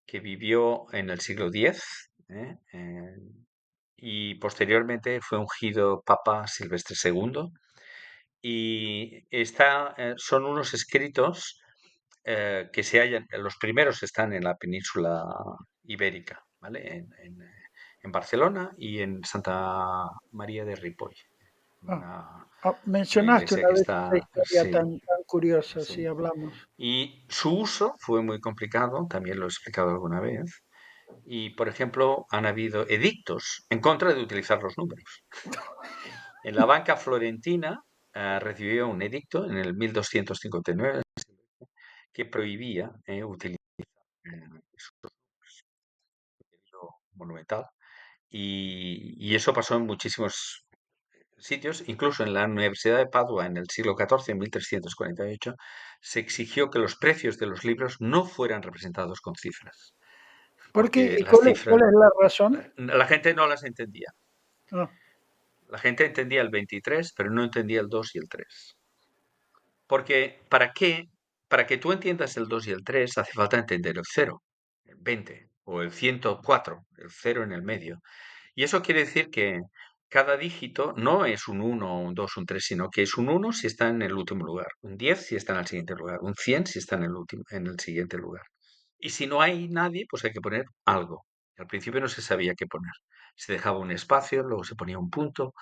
Speaker 2: que vivió en el siglo X, ¿eh? Y posteriormente fue ungido Papa Silvestre II. Y son unos escritos que se hallan, los primeros están en la península ibérica, ¿vale? En Barcelona y en Santa María de Ripoll,
Speaker 3: Ah,
Speaker 2: una, una
Speaker 3: mencionaste
Speaker 2: iglesia
Speaker 3: una
Speaker 2: que
Speaker 3: vez esta
Speaker 2: está,
Speaker 3: historia
Speaker 2: sí,
Speaker 3: tan curiosa,
Speaker 2: sí.
Speaker 3: sí, hablamos.
Speaker 2: Y su uso fue muy complicado, también lo he explicado alguna vez. Y, por ejemplo, han habido edictos en contra de utilizar los números. En la banca florentina recibió un edicto en el 1259 que prohibía utilizar su contenido monumental. Y eso pasó en muchísimos sitios, incluso en la Universidad de Padua en el siglo XIV, en 1348, se exigió que los precios de los libros no fueran representados con cifras,
Speaker 3: ¿Por qué?
Speaker 2: porque
Speaker 3: ¿Y
Speaker 2: las
Speaker 3: cuál
Speaker 2: cifras,
Speaker 3: es la razón?
Speaker 2: la gente no las entendía.
Speaker 3: Ah,
Speaker 2: La gente entendía el 23, pero no entendía el 2 y el 3. Porque ¿para qué? Para que tú entiendas el 2 y el 3 hace falta entender el 0, el 20 o el 104, el 0 en el medio. Y eso quiere decir que cada dígito no es un 1, un 2, un 3, sino que es un 1 si está en el último lugar, un 10 si está en el siguiente lugar, un 100 si está en el siguiente lugar. Y si no hay nadie, pues hay que poner algo. Al principio no se sabía qué poner. Se dejaba un espacio, luego se ponía un punto,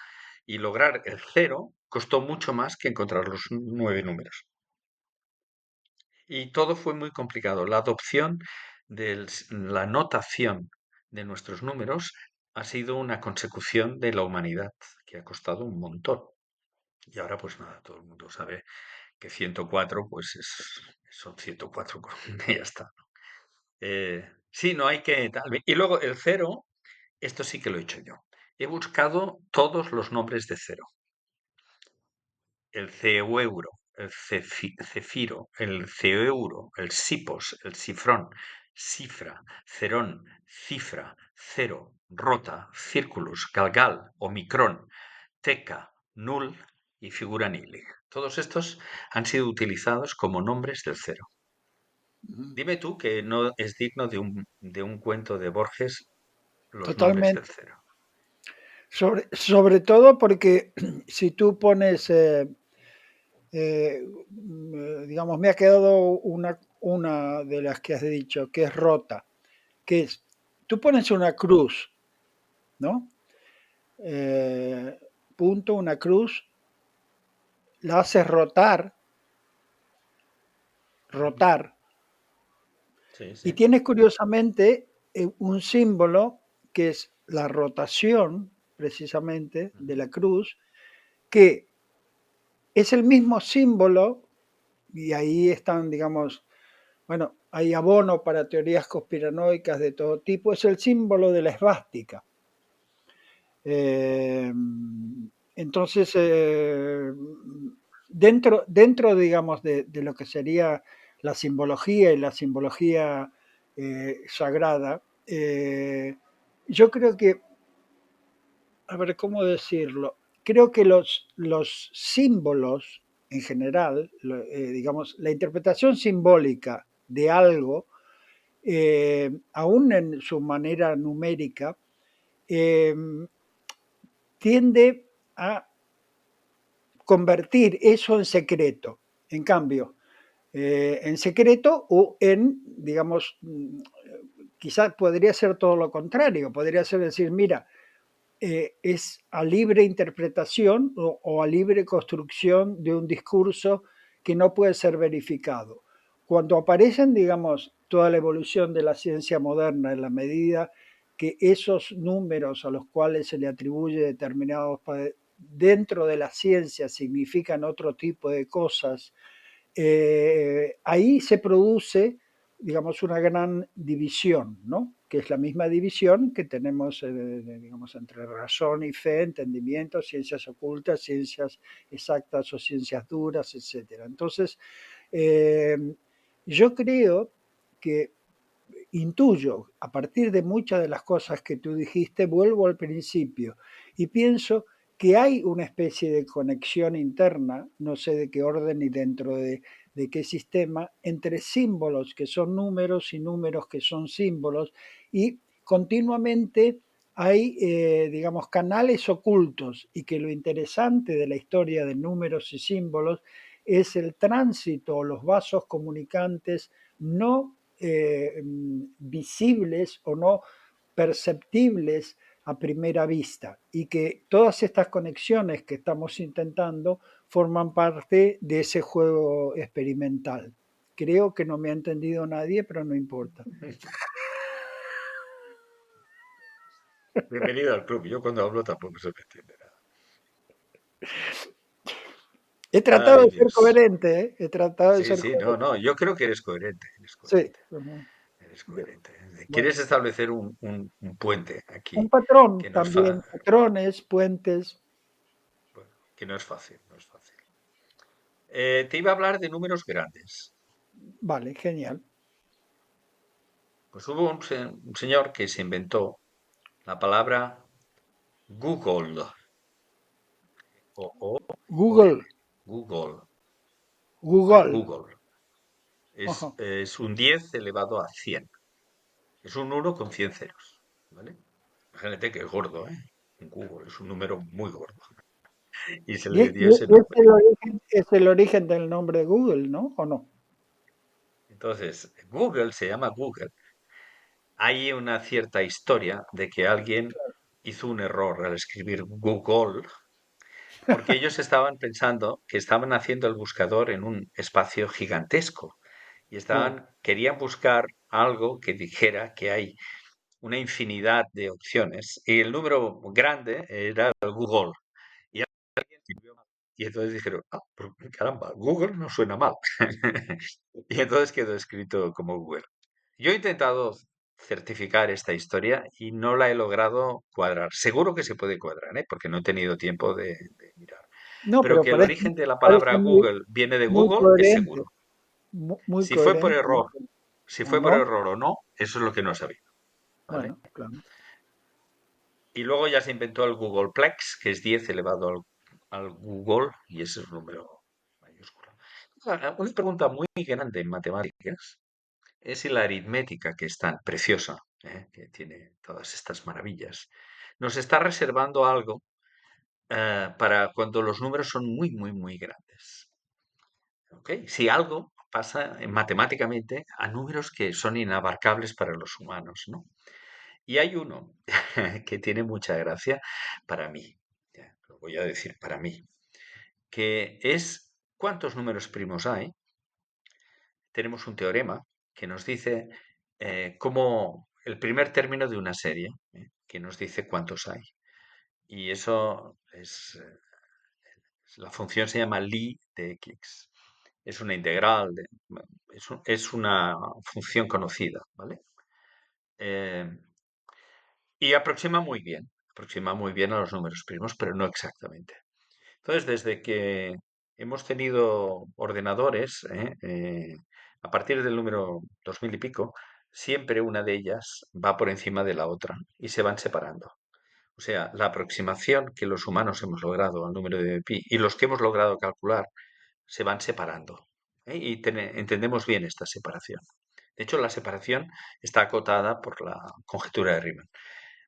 Speaker 2: y lograr el 0 costó mucho más que encontrar los 9 números. Y todo fue muy complicado. La adopción de la notación de nuestros números ha sido una consecución de la humanidad, que ha costado un montón. Y ahora pues nada, todo el mundo sabe que 104 pues son 104 y ya está. Sí, no hay que... Y luego el 0, esto sí que lo he hecho yo. He buscado todos los nombres de 0. El ceeuro, el cefiro, el ceeuro, el sipos, el cifrón, cifra, cerón, cifra, cero, rota, círculus, galgal, omicrón, teca, null y figura nihil. Todos estos han sido utilizados como nombres del 0. Dime tú que no es digno de un cuento de Borges los nombres del
Speaker 3: totalmente.
Speaker 2: 0.
Speaker 3: Sobre todo porque si tú pones, digamos, me ha quedado una de las que has dicho, que es rota, que es, tú pones una cruz, ¿no? Eh, punto, una cruz, la haces rotar,
Speaker 2: Sí,
Speaker 3: y
Speaker 2: sí.
Speaker 3: tienes curiosamente un símbolo que es la rotación, precisamente, de la cruz, que es el mismo símbolo, y ahí están, digamos, bueno, hay abono para teorías conspiranoicas de todo tipo, es el símbolo de la esvástica. Entonces, dentro digamos, de lo que sería la simbología y la simbología sagrada, yo creo que, a ver, ¿cómo decirlo? Creo que los símbolos en general, digamos, la interpretación simbólica de algo, aún en su manera numérica, eh, tiende a convertir eso en secreto. En cambio, en secreto o en, digamos, quizás podría ser todo lo contrario, podría ser decir, mira, es a libre interpretación o a libre construcción de un discurso que no puede ser verificado. Cuando aparecen, digamos, toda la evolución de la ciencia moderna en la medida que esos números a los cuales se le atribuye determinados dentro de la ciencia significan otro tipo de cosas, ahí se produce, digamos, una gran división, ¿no? Que es la misma división que tenemos, digamos, entre razón y fe, entendimiento, ciencias ocultas, ciencias exactas o ciencias duras, etc. Entonces, eh, yo creo que intuyo, a partir de muchas de las cosas que tú dijiste, vuelvo al principio y pienso que hay una especie de conexión interna, no sé de qué orden y dentro de qué sistema, entre símbolos que son números y números que son símbolos, y continuamente hay, digamos, canales ocultos, y que lo interesante de la historia de números y símbolos es el tránsito, los vasos comunicantes no visibles o no perceptibles a primera vista, y que todas estas conexiones que estamos intentando forman parte de ese juego experimental. Creo que no me ha entendido nadie, pero no importa.
Speaker 2: Bienvenido al club. Yo cuando hablo tampoco se me entiende nada.
Speaker 3: He tratado
Speaker 2: Ay,
Speaker 3: de ser
Speaker 2: Dios.
Speaker 3: coherente, ¿eh? He tratado de
Speaker 2: Sí,
Speaker 3: ser
Speaker 2: sí, no,
Speaker 3: coherente.
Speaker 2: no. Yo creo que eres coherente. Eres
Speaker 3: Sí.
Speaker 2: coherente. Eres coherente.
Speaker 3: Bueno,
Speaker 2: Quieres establecer un puente
Speaker 3: un
Speaker 2: aquí
Speaker 3: patrón
Speaker 2: que no es
Speaker 3: también, patrones, puentes.
Speaker 2: bueno, que no es fácil, no es fácil. Te iba a hablar de números grandes.
Speaker 3: Vale, genial.
Speaker 2: Pues hubo un señor que se inventó la palabra Google, O-O-L,
Speaker 3: Google,
Speaker 2: Google, ¿vale?
Speaker 3: Google.
Speaker 2: Google.
Speaker 3: Ajá.
Speaker 2: Es un 10 elevado a 100. Es un 1 con 100 ceros, ¿vale? Imagínate que es gordo, ¿eh? En Google es un número muy gordo. Y se
Speaker 3: Y
Speaker 2: le dio ese nombre.
Speaker 3: es el origen del nombre de Google, ¿no? ¿O no?
Speaker 2: Entonces, Google se llama Google. Hay una cierta historia de que alguien hizo un error al escribir Google, porque ellos estaban pensando que estaban haciendo el buscador en un espacio gigantesco y
Speaker 3: Ah,
Speaker 2: querían buscar algo que dijera que hay una infinidad de opciones y el número grande era el Google. Y alguien escribió mal. Y entonces dijeron, ah, pero caramba, Google no suena mal. Y entonces quedó escrito como Google. Yo he intentado certificar esta historia y no la he logrado cuadrar. Seguro que se puede cuadrar, ¿eh? Porque no he tenido tiempo de mirar.
Speaker 3: no,
Speaker 2: Pero
Speaker 3: pero
Speaker 2: que el origen de la palabra
Speaker 3: parece muy,
Speaker 2: Google viene de
Speaker 3: muy
Speaker 2: Google es seguro.
Speaker 3: coherente, muy
Speaker 2: Si fue por
Speaker 3: coherente,
Speaker 2: error, si
Speaker 3: ¿o
Speaker 2: fue por
Speaker 3: no?
Speaker 2: error o no, eso es lo que no he sabido, ¿vale?
Speaker 3: Bueno, claro.
Speaker 2: Y luego ya se inventó el Googleplex, que es 10 elevado al Google, y ese es un número mayúsculo. Una pregunta muy grande en matemáticas es si la aritmética, que es tan preciosa, que tiene todas estas maravillas, nos está reservando algo para cuando los números son muy, muy, muy grandes. ¿Ok? Si algo pasa matemáticamente a números que son inabarcables para los humanos, ¿no? Y hay uno que tiene mucha gracia para mí, ya, lo voy a decir para mí, que es cuántos números primos hay. Tenemos un teorema que nos dice cómo el primer término de una serie, que nos dice cuántos hay. Y eso es, la función se llama Lie de X. es una integral, es una función conocida, ¿vale? Eh, y aproxima muy bien a los números primos, pero no exactamente. Entonces, desde que hemos tenido ordenadores, a partir del número 2000 y pico, siempre una de ellas va por encima de la otra y se van separando. O sea, la aproximación que los humanos hemos logrado al número de pi y los que hemos logrado calcular se van separando. Y entendemos bien esta separación. De hecho, la separación está acotada por la conjetura de Riemann.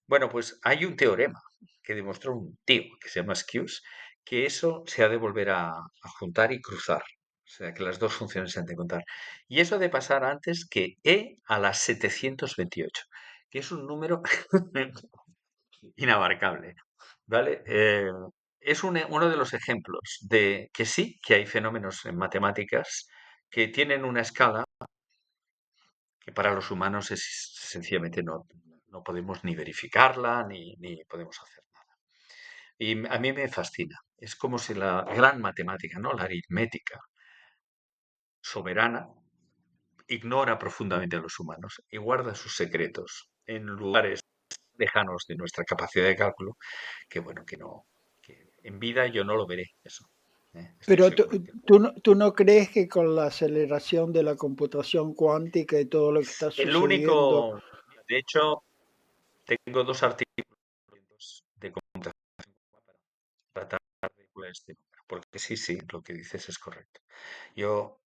Speaker 2: Bueno, pues hay un teorema que demostró un tío que se llama Skews, que eso se ha de volver a juntar y cruzar. O sea, que las dos funciones se han de contar. Y eso ha de pasar antes que a la 728, que es un número inabarcable. ¿Vale? Es uno de los ejemplos de que sí, que hay fenómenos en matemáticas que tienen una escala que para los humanos es sencillamente no podemos ni verificarla ni podemos hacer nada. Y a mí me fascina. Es como si la gran matemática, ¿no? La aritmética soberana ignora profundamente a los humanos y guarda sus secretos en lugares lejanos de nuestra capacidad de cálculo, que bueno, que no, que en vida yo no lo veré eso. Estoy
Speaker 3: Pero
Speaker 2: seguro que
Speaker 3: tú no crees que con la aceleración de la computación cuántica y todo lo que está
Speaker 2: el
Speaker 3: sucediendo,
Speaker 2: único, de hecho, tengo dos artículos de computación para tratar de calcular este número, porque sí, sí, lo que dices es correcto. Yo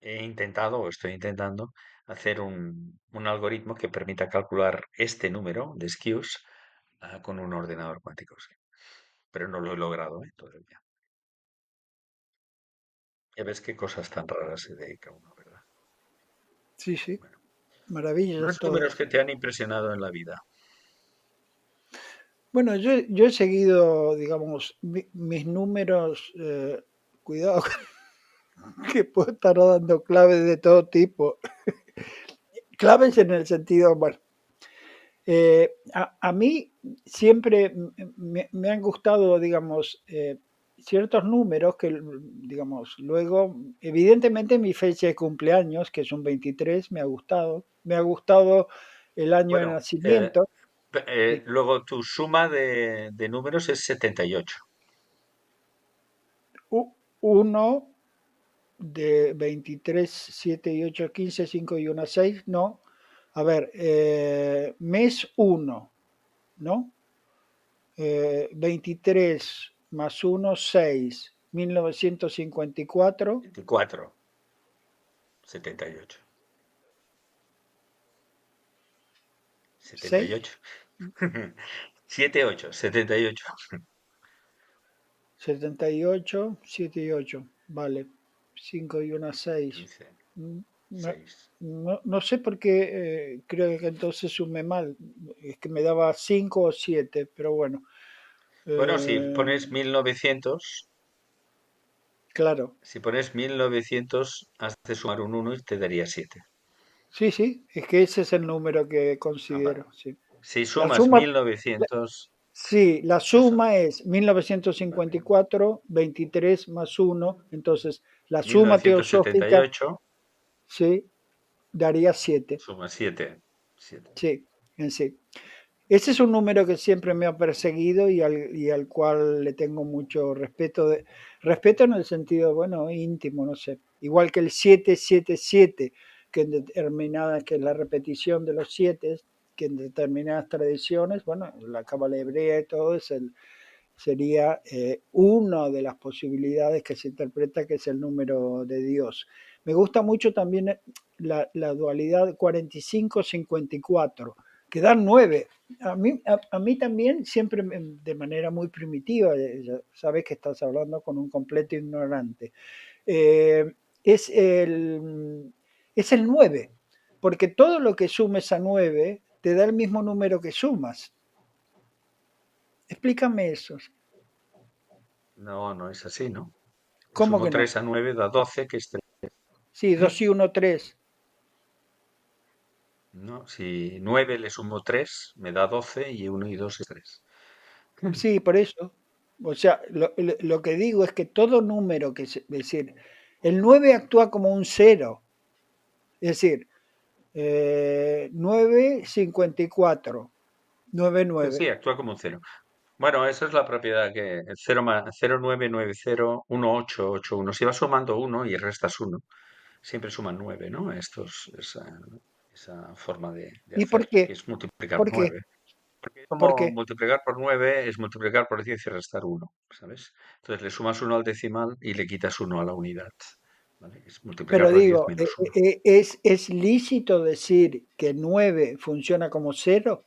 Speaker 2: he intentado o estoy intentando hacer un algoritmo que permita calcular este número de skews con un ordenador cuántico, sí. Pero no lo he logrado, todavía. Ya ves qué cosas tan raras se dedica uno, ¿verdad?
Speaker 3: sí, sí,
Speaker 2: Bueno,
Speaker 3: maravillas
Speaker 2: unos números
Speaker 3: todas.
Speaker 2: que te han impresionado en la vida.
Speaker 3: Bueno, yo he seguido, digamos, mis números, cuidado que puedo estar dando claves de todo tipo. Claves en el sentido, bueno, a mí siempre me han gustado, digamos, ciertos números que, digamos, luego, evidentemente mi fecha de cumpleaños, que es un 23, me ha gustado el año de
Speaker 2: Bueno,
Speaker 3: nacimiento, sí,
Speaker 2: luego tu suma de números es 78.
Speaker 3: 1 de 23, 7 y 8, 15, 5 y 1, 6, no. A ver, mes 1, ¿no? 23 más 1, 6, 1954,
Speaker 2: 24, 78.
Speaker 3: 6,
Speaker 2: 78. 78, 78.
Speaker 3: 78, 7 y 8, vale, 5 y 1, 6.
Speaker 2: 15,
Speaker 3: No,
Speaker 2: 6.
Speaker 3: no sé por qué, creo que entonces sumé mal, es que me daba 5 o 7, pero bueno,
Speaker 2: Bueno, si
Speaker 3: eh,
Speaker 2: pones 1900,
Speaker 3: claro,
Speaker 2: si pones 1900, has de sumar un 1 y te daría 7.
Speaker 3: sí, sí, es que ese es el número que
Speaker 2: Ah, vale.
Speaker 3: considero, sí.
Speaker 2: Si
Speaker 3: La
Speaker 2: sumas
Speaker 3: suma,
Speaker 2: 1900,
Speaker 3: sí, la
Speaker 2: eso.
Speaker 3: suma es
Speaker 2: Vale.
Speaker 3: 1954, 23 más 1, entonces la suma teosófica,
Speaker 2: 1978,
Speaker 3: sí, daría 7,
Speaker 2: suma 7. 7.
Speaker 3: sí, en sí. Ese es un número que siempre me ha perseguido y al cual le tengo mucho respeto, respeto en el sentido, bueno, íntimo, no sé. Igual que el 777, que en determinadas, que es la repetición de los 7, que en determinadas tradiciones, bueno, la cábala hebrea y todo sería una de las posibilidades que se interpreta que es el número de Dios. Me gusta mucho también la dualidad 45-54, que dan 9. A mí también, siempre de manera muy primitiva, ya sabes que estás hablando con un completo ignorante, eh, es, es el 9, porque todo lo que sumes a 9 te da el mismo número que sumas. Explícame eso.
Speaker 2: No, no es así, ¿no?
Speaker 3: ¿Cómo
Speaker 2: Sumo
Speaker 3: que no?
Speaker 2: 3 a 9 da 12, que es 3.
Speaker 3: Sí, 2 y 1, 3.
Speaker 2: No, si 9 le sumo 3, me da 12 y 1 y 2 es 3.
Speaker 3: Sí, por eso. O sea, lo que digo es que todo número que es decir, El 9 actúa como un cero, es decir, 9, 54, 9,
Speaker 2: Sí, sí,
Speaker 3: 9.
Speaker 2: actúa como un cero. Bueno, esa es la propiedad que el 0,9901881. Si vas sumando uno y restas uno, siempre suman 9, ¿no? Esa forma de
Speaker 3: ¿Y
Speaker 2: hacer,
Speaker 3: por qué?
Speaker 2: que es multiplicar
Speaker 3: ¿Por qué?
Speaker 2: 9. Porque es
Speaker 3: ¿Por
Speaker 2: como
Speaker 3: qué?
Speaker 2: multiplicar por 9 es multiplicar por 10 y restar uno, ¿sabes? Entonces le sumas uno al decimal y le quitas uno a la unidad, ¿vale? Es multiplicar
Speaker 3: Pero
Speaker 2: por 10
Speaker 3: digo,
Speaker 2: menos uno.
Speaker 3: ¿es lícito decir que 9 funciona como cero?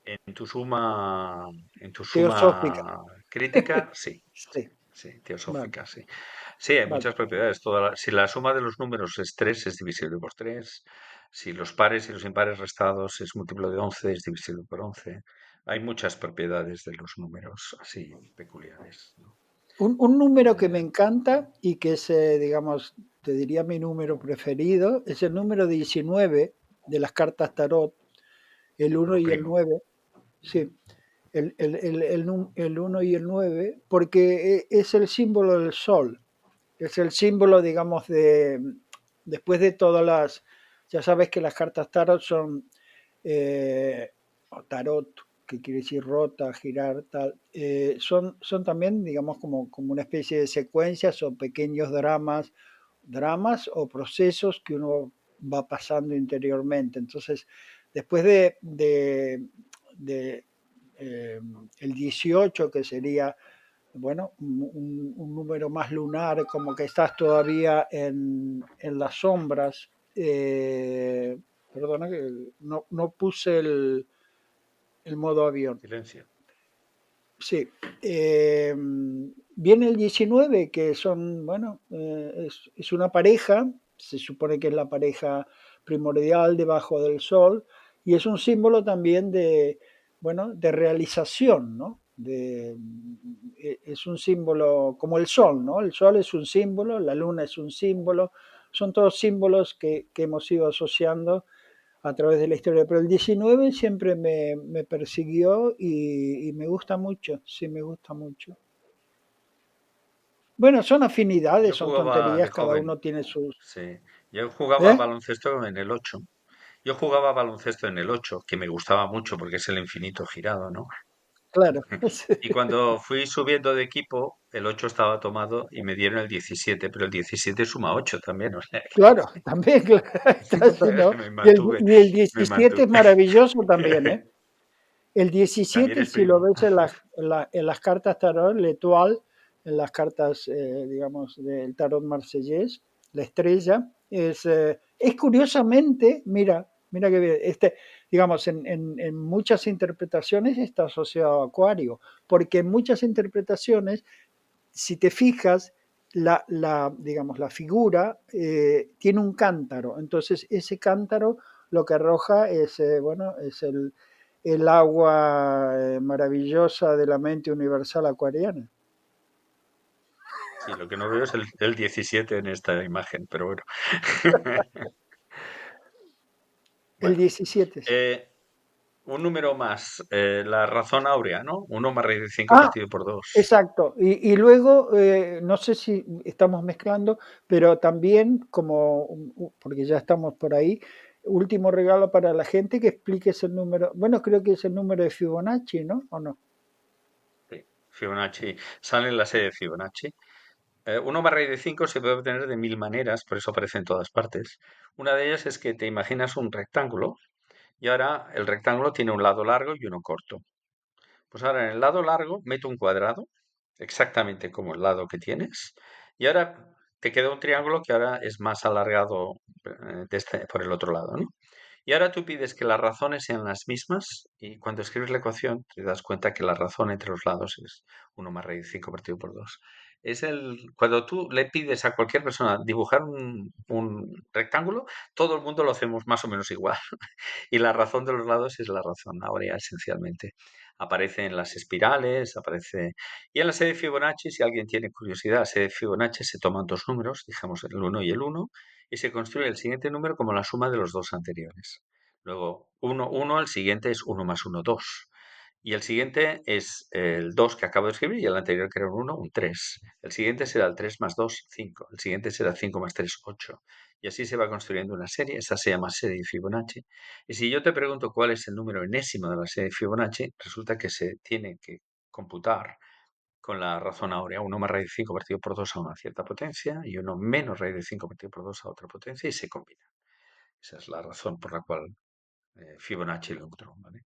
Speaker 2: En tu suma, en tu
Speaker 3: Teosófica.
Speaker 2: suma crítica, sí,
Speaker 3: Sí,
Speaker 2: sí,
Speaker 3: vale,
Speaker 2: teosófica, sí. Sí, hay
Speaker 3: vale.
Speaker 2: muchas propiedades. Si la suma de los números es 3 es divisible por 3. Si los pares y los impares restados es múltiplo de 11 es divisible por 11. Hay muchas propiedades de los números así peculiares, ¿no?
Speaker 3: Un número que me
Speaker 2: Eh,
Speaker 3: encanta y que es, digamos, te diría mi número preferido, es el número 19 de las cartas tarot, el uno
Speaker 2: lo
Speaker 3: y el
Speaker 2: primo.
Speaker 3: 9. Sí, el 1 y el 9, porque es el símbolo del sol, es el símbolo, digamos, después de todas las, ya sabes que las cartas tarot son, o tarot, que quiere decir rota, girar, tal, son también, digamos, como una especie de secuencias o pequeños dramas o procesos que uno va pasando interiormente. Entonces, después de, eh, el 18, que sería, bueno, un número más lunar, como que estás todavía en las sombras. Perdona que no puse el modo avión.
Speaker 2: Silencio.
Speaker 3: Sí. Viene el 19, que son, bueno, es una pareja, se supone que es la pareja primordial debajo del sol, y es un símbolo también de, bueno, de realización, ¿no? Es un símbolo como el sol, ¿no? El sol es un símbolo, la luna es un símbolo, son todos símbolos que hemos ido asociando a través de la historia, pero el 19 siempre me persiguió y me gusta mucho, sí me gusta mucho. Bueno, son
Speaker 2: Yo
Speaker 3: afinidades, son
Speaker 2: jugaba de
Speaker 3: tonterías, cada
Speaker 2: joven,
Speaker 3: uno tiene sus...
Speaker 2: sí. Yo jugaba
Speaker 3: ¿Eh?
Speaker 2: baloncesto en el 8. Yo jugaba baloncesto en el 8, que me gustaba mucho porque es el infinito girado, ¿no?
Speaker 3: Claro, sí,
Speaker 2: Y cuando fui subiendo de equipo, el 8 estaba tomado y me dieron el 17, pero el 17 suma 8 también, o sea
Speaker 3: claro, también, claro, está así,
Speaker 2: que
Speaker 3: ¿no?
Speaker 2: me
Speaker 3: Y
Speaker 2: mantuve,
Speaker 3: y el
Speaker 2: me
Speaker 3: 17
Speaker 2: mantuve.
Speaker 3: es maravilloso también, ¿eh? El
Speaker 2: También
Speaker 3: 17,
Speaker 2: es
Speaker 3: si lo
Speaker 2: primo.
Speaker 3: ves en las cartas tarot, l'Etoile, en las cartas, digamos, del tarot marsellés, la estrella, es curiosamente, mira que bien, digamos, en muchas interpretaciones está asociado a Acuario, porque en muchas interpretaciones, si te fijas, digamos, la figura tiene un cántaro, entonces ese cántaro lo que arroja es, bueno, es el agua maravillosa de la mente universal acuariana.
Speaker 2: Sí, lo que no veo es el 17 en esta imagen, pero bueno.
Speaker 3: El
Speaker 2: Bueno,
Speaker 3: 17, sí.
Speaker 2: eh, un número más, la razón áurea, ¿no? Uno más raíz de 5
Speaker 3: Ah,
Speaker 2: partido por 2.
Speaker 3: exacto. Y luego, no sé si estamos mezclando, pero también porque ya estamos por ahí, último regalo para la gente que expliques el número, bueno, creo que es el número de Fibonacci, ¿no? ¿O no?
Speaker 2: Sí, Fibonacci, sale en la serie de Fibonacci. 1 más raíz de 5 se puede obtener de mil maneras, por eso aparece en todas partes. Una de ellas es que te imaginas un rectángulo y ahora el rectángulo tiene un lado largo y uno corto. Pues ahora en el lado largo meto un cuadrado, exactamente como el lado que tienes, y ahora te queda un triángulo que ahora es más alargado por el otro lado, ¿no? Y ahora tú pides que las razones sean las mismas y cuando escribes la ecuación te das cuenta que la razón entre los lados es uno más raíz de 5 partido por 2. Cuando tú le pides a cualquier persona dibujar un rectángulo, todo el mundo lo hacemos más o menos igual. Y la razón de los lados es la razón áurea, esencialmente. Aparece en las espirales, aparece... Y en la serie de Fibonacci, si alguien tiene curiosidad, la serie de Fibonacci se toman dos números, digamos el uno y el uno, y se construye el siguiente número como la suma de los dos anteriores. Luego, 1, 1, el siguiente es uno más uno 2. Y el siguiente es el 2 que acabo de escribir y el anterior que era un 1, un 3. El siguiente será el 3 más 2, 5. El siguiente será 5 más 3, 8. Y así se va construyendo una serie. Esa se llama serie de Fibonacci. Y si yo te pregunto cuál es el número enésimo de la serie de Fibonacci, resulta que se tiene que computar con la razón áurea, 1 más raíz de 5 partido por 2 a una cierta potencia y 1 menos raíz de 5 partido por 2 a otra potencia y se combinan. Esa es la razón por la cual Fibonacci lo encontró, ¿vale?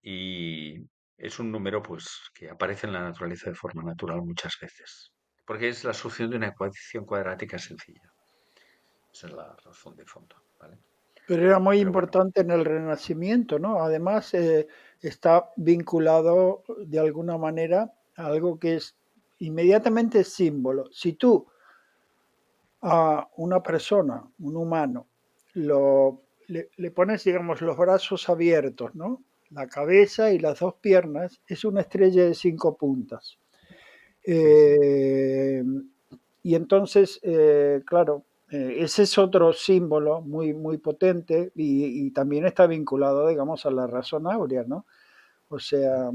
Speaker 2: Y es un número pues que aparece en la naturaleza de forma natural muchas veces, porque es la solución de una ecuación cuadrática sencilla. Esa es la razón de fondo, ¿vale?
Speaker 3: Pero era muy
Speaker 2: Pero bueno,
Speaker 3: importante en el Renacimiento, ¿no? Además, está vinculado de alguna manera a algo que es inmediatamente símbolo. Si tú a una persona, un humano, le pones, digamos, los brazos abiertos, ¿no? La cabeza y las dos piernas, es una estrella de 5 puntas.
Speaker 2: sí, sí.
Speaker 3: Eh, y entonces, claro, ese es otro símbolo muy, muy potente y también está vinculado, digamos, a la razón áurea, ¿no? O sea,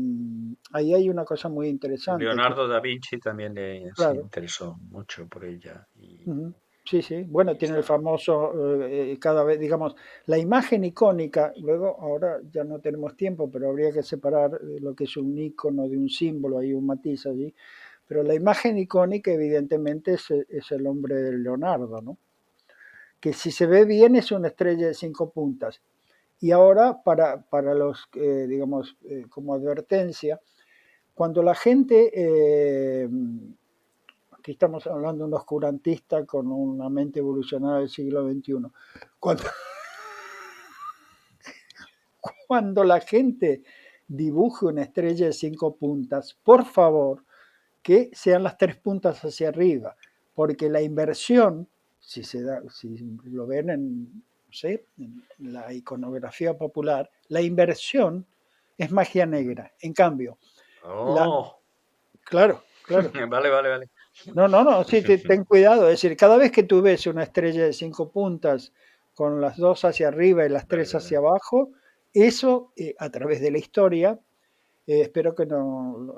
Speaker 3: ahí hay una cosa muy interesante que,
Speaker 2: Leonardo da Vinci también se
Speaker 3: claro,
Speaker 2: interesó mucho por ella
Speaker 3: ujú, sí, sí, bueno,
Speaker 2: y
Speaker 3: tiene el
Speaker 2: está.
Speaker 3: famoso, cada vez, digamos, la imagen icónica, luego ahora ya no tenemos tiempo, pero habría que separar lo que es un icono de un símbolo, hay un matiz allí, pero la imagen icónica evidentemente es el hombre de Leonardo, ¿no? Que si se ve bien es una estrella de 5 puntas. Y ahora, para los, digamos, como advertencia, cuando la gente, aquí estamos hablando de un oscurantista con una mente evolucionada del siglo XXI, cuando, cuando la gente dibuje una estrella de 5 puntas, por favor, que sean las 3 puntas hacia arriba, porque la inversión, si lo ven en, no sé, en la iconografía popular, la inversión es magia
Speaker 2: Ujú.
Speaker 3: negra. En cambio, la,
Speaker 2: Oh,
Speaker 3: claro, claro.
Speaker 2: vale, vale, vale.
Speaker 3: No, no, no, sí, ten cuidado. Es decir, cada vez que tú ves una estrella de 5 puntas con las dos hacia arriba y las
Speaker 2: Vale,
Speaker 3: tres
Speaker 2: vale.
Speaker 3: hacia abajo, eso a través de la historia, espero que no,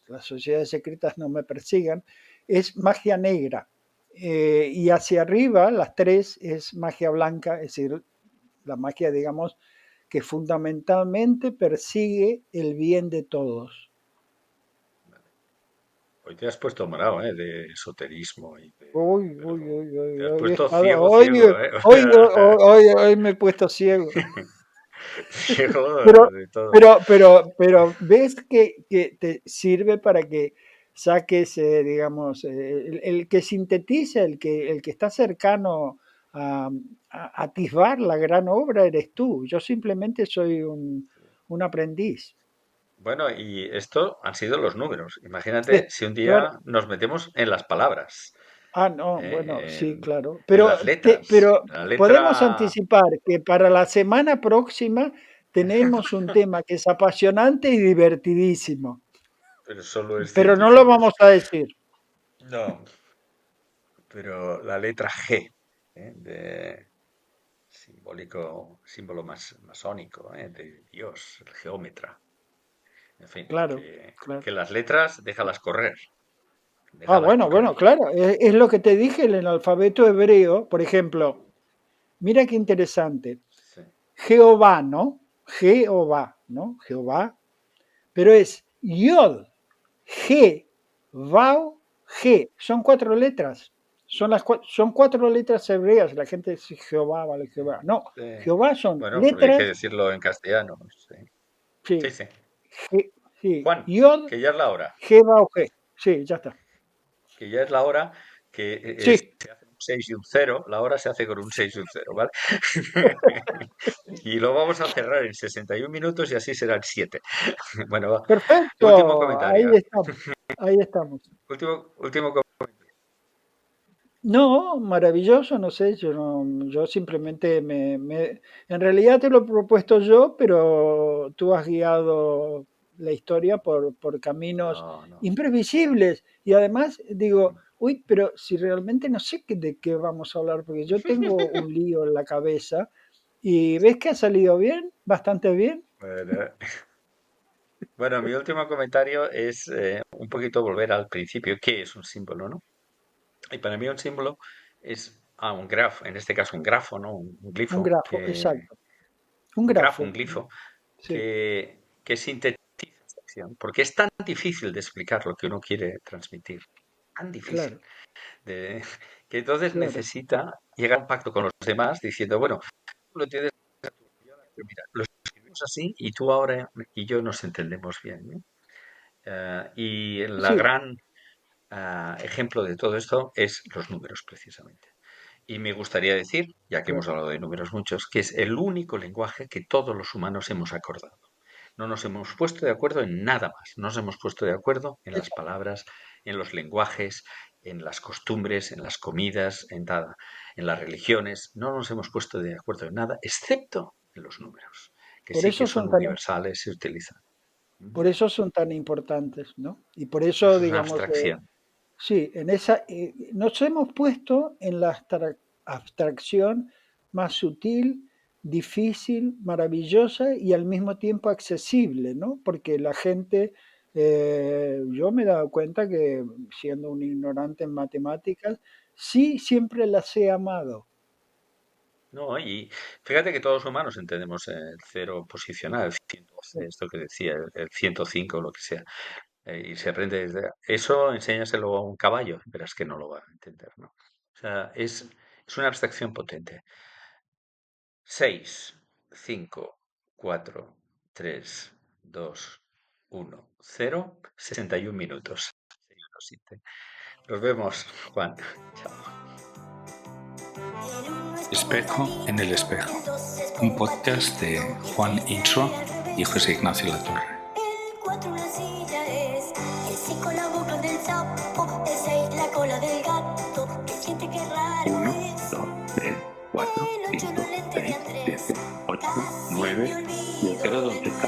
Speaker 3: las sociedades secretas no me persigan, es magia negra. Y hacia arriba, las tres, es magia blanca, es decir, la magia, digamos, que fundamentalmente persigue el bien de todos.
Speaker 2: Hoy te has puesto morado, ¿eh? De esoterismo y de...
Speaker 3: Uy, uy,
Speaker 2: Pero
Speaker 3: uy, uy,
Speaker 2: te has
Speaker 3: hoy, he
Speaker 2: puesto
Speaker 3: estado,
Speaker 2: ciego,
Speaker 3: hoy,
Speaker 2: ciego, ¿eh?
Speaker 3: hoy, hoy me he puesto ciego.
Speaker 2: Ciego
Speaker 3: Pero,
Speaker 2: de todo.
Speaker 3: pero ves que te sirve para que saques, digamos, el que sintetiza, el que está cercano a, a atisbar la gran obra eres tú. Yo simplemente soy un aprendiz.
Speaker 2: Bueno, y esto han sido los números. Imagínate
Speaker 3: Sí,
Speaker 2: si un
Speaker 3: claro.
Speaker 2: día nos metemos en las palabras,
Speaker 3: Ah, no, bueno,
Speaker 2: ¿eh?
Speaker 3: sí, claro.
Speaker 2: En
Speaker 3: Pero,
Speaker 2: las letras.
Speaker 3: pero
Speaker 2: La
Speaker 3: podemos
Speaker 2: letra,
Speaker 3: anticipar que para la semana próxima tenemos un tema que es apasionante y divertidísimo,
Speaker 2: pero solo es
Speaker 3: pero no lo
Speaker 2: científico
Speaker 3: vamos
Speaker 2: eso.
Speaker 3: a decir.
Speaker 2: No, pero la letra G, ¿eh? De simbólico, símbolo masónico, ¿eh? De Dios, el geómetra. En fin,
Speaker 3: Claro, claro.
Speaker 2: que las letras déjalas correr,
Speaker 3: Ah,
Speaker 2: déjalas
Speaker 3: bueno,
Speaker 2: correr.
Speaker 3: bueno, claro. Es lo que te dije en el alfabeto hebreo, por ejemplo. Mira qué interesante.
Speaker 2: Sí,
Speaker 3: Jehová, ¿no? Jehová, ¿no? Jehová. Pero es Yod, G, Vau, G. Son 4 letras. Son 4 letras hebreas. La gente dice Jehová, vale,
Speaker 2: sí,
Speaker 3: Jehová. No,
Speaker 2: sí.
Speaker 3: Jehová son
Speaker 2: Bueno, porque hay que
Speaker 3: letras,
Speaker 2: decirlo en castellano. Sí, sí,
Speaker 3: sí,
Speaker 2: sí.
Speaker 3: sí,
Speaker 2: Juan,
Speaker 3: Yod,
Speaker 2: que ya es la hora,
Speaker 3: G, Vau, G. Sí, ya está.
Speaker 2: que ya es la hora, que
Speaker 3: Sí,
Speaker 2: se hace un 6 y un cero, la hora se hace con un 6 y un cero, ¿vale? Y lo vamos a cerrar en 61 minutos y así serán 7. Bueno, va. Último
Speaker 3: perfecto. Ahí
Speaker 2: comentario.
Speaker 3: estamos. Ahí estamos.
Speaker 2: Último
Speaker 3: No, maravilloso, no sé, yo simplemente en realidad te lo he propuesto yo, pero tú has guiado la historia por caminos
Speaker 2: No, no.
Speaker 3: imprevisibles. Y además digo, uy, pero si realmente no sé de qué vamos a hablar, porque yo tengo un lío en la cabeza y ves que ha salido bien, bastante bien.
Speaker 2: Bueno, Bueno, mi último comentario es un poquito volver al principio. ¿Qué es un símbolo, no? Y para mí un símbolo es un grafo, en este caso un grafo, ¿no? Un
Speaker 3: Un
Speaker 2: glifo,
Speaker 3: grafo, exacto. Un
Speaker 2: un grafo,
Speaker 3: grafo,
Speaker 2: un glifo,
Speaker 3: sí,
Speaker 2: que sintetiza esta acción, porque es tan difícil de explicar lo que uno quiere transmitir, tan difícil,
Speaker 3: claro,
Speaker 2: de- que entonces
Speaker 3: claro.
Speaker 2: necesita llegar a un pacto con los demás diciendo, bueno, tú lo tienes, pero mira, lo escribimos así y tú ahora y yo nos entendemos bien, ¿no? Y la
Speaker 3: Sí,
Speaker 2: gran ejemplo de todo esto es los números, precisamente. Y me gustaría decir, ya que hemos
Speaker 3: claro,
Speaker 2: hablado de números muchos, que es el único lenguaje que todos los humanos hemos acordado. No nos hemos puesto de acuerdo en nada más. No nos hemos puesto de acuerdo en las
Speaker 3: eso.
Speaker 2: palabras, en los lenguajes, en las costumbres, en las comidas, en nada, en las religiones. No nos hemos puesto de acuerdo en nada, excepto en los números, que
Speaker 3: Por
Speaker 2: sí que
Speaker 3: eso
Speaker 2: son
Speaker 3: son tan,
Speaker 2: universales, se utilizan.
Speaker 3: por
Speaker 2: Ujú.
Speaker 3: eso son tan importantes, ¿no? Y por eso,
Speaker 2: Eso es una
Speaker 3: digamos,
Speaker 2: abstracción.
Speaker 3: sí, en esa nos hemos puesto en la abstracción más sutil, difícil, maravillosa y al mismo tiempo accesible, ¿no? Porque la gente, yo me he dado cuenta que siendo un ignorante en matemáticas, sí siempre las he amado.
Speaker 2: No, y fíjate que todos los humanos entendemos el cero posicional, el 112, esto que decía, el 105, lo que sea. Y se aprende desde... Eso enséñaselo a un caballo, verás que no lo va a entender, ¿no? O sea, es una abstracción potente. 6, 5, 4, 3, 2, 1, 0, 61 minutos. Nos vemos, Juan. Chao.
Speaker 1: Espejo en el espejo, un podcast de Juan Insua y José Ignacio Latorre.
Speaker 4: El 4 una silla es, el 5 la boca del sapo, el 6 la cola del gato, el 7 qué raro
Speaker 1: 1,
Speaker 4: es,
Speaker 1: 2, 3, 4,
Speaker 4: el 8
Speaker 1: 5,
Speaker 4: los lentes de
Speaker 1: 6,
Speaker 4: Andrés,
Speaker 1: 7, 8,
Speaker 4: casi
Speaker 1: 9
Speaker 4: me
Speaker 1: y el
Speaker 4: olvido
Speaker 1: 0
Speaker 4: del
Speaker 1: ¿dónde está?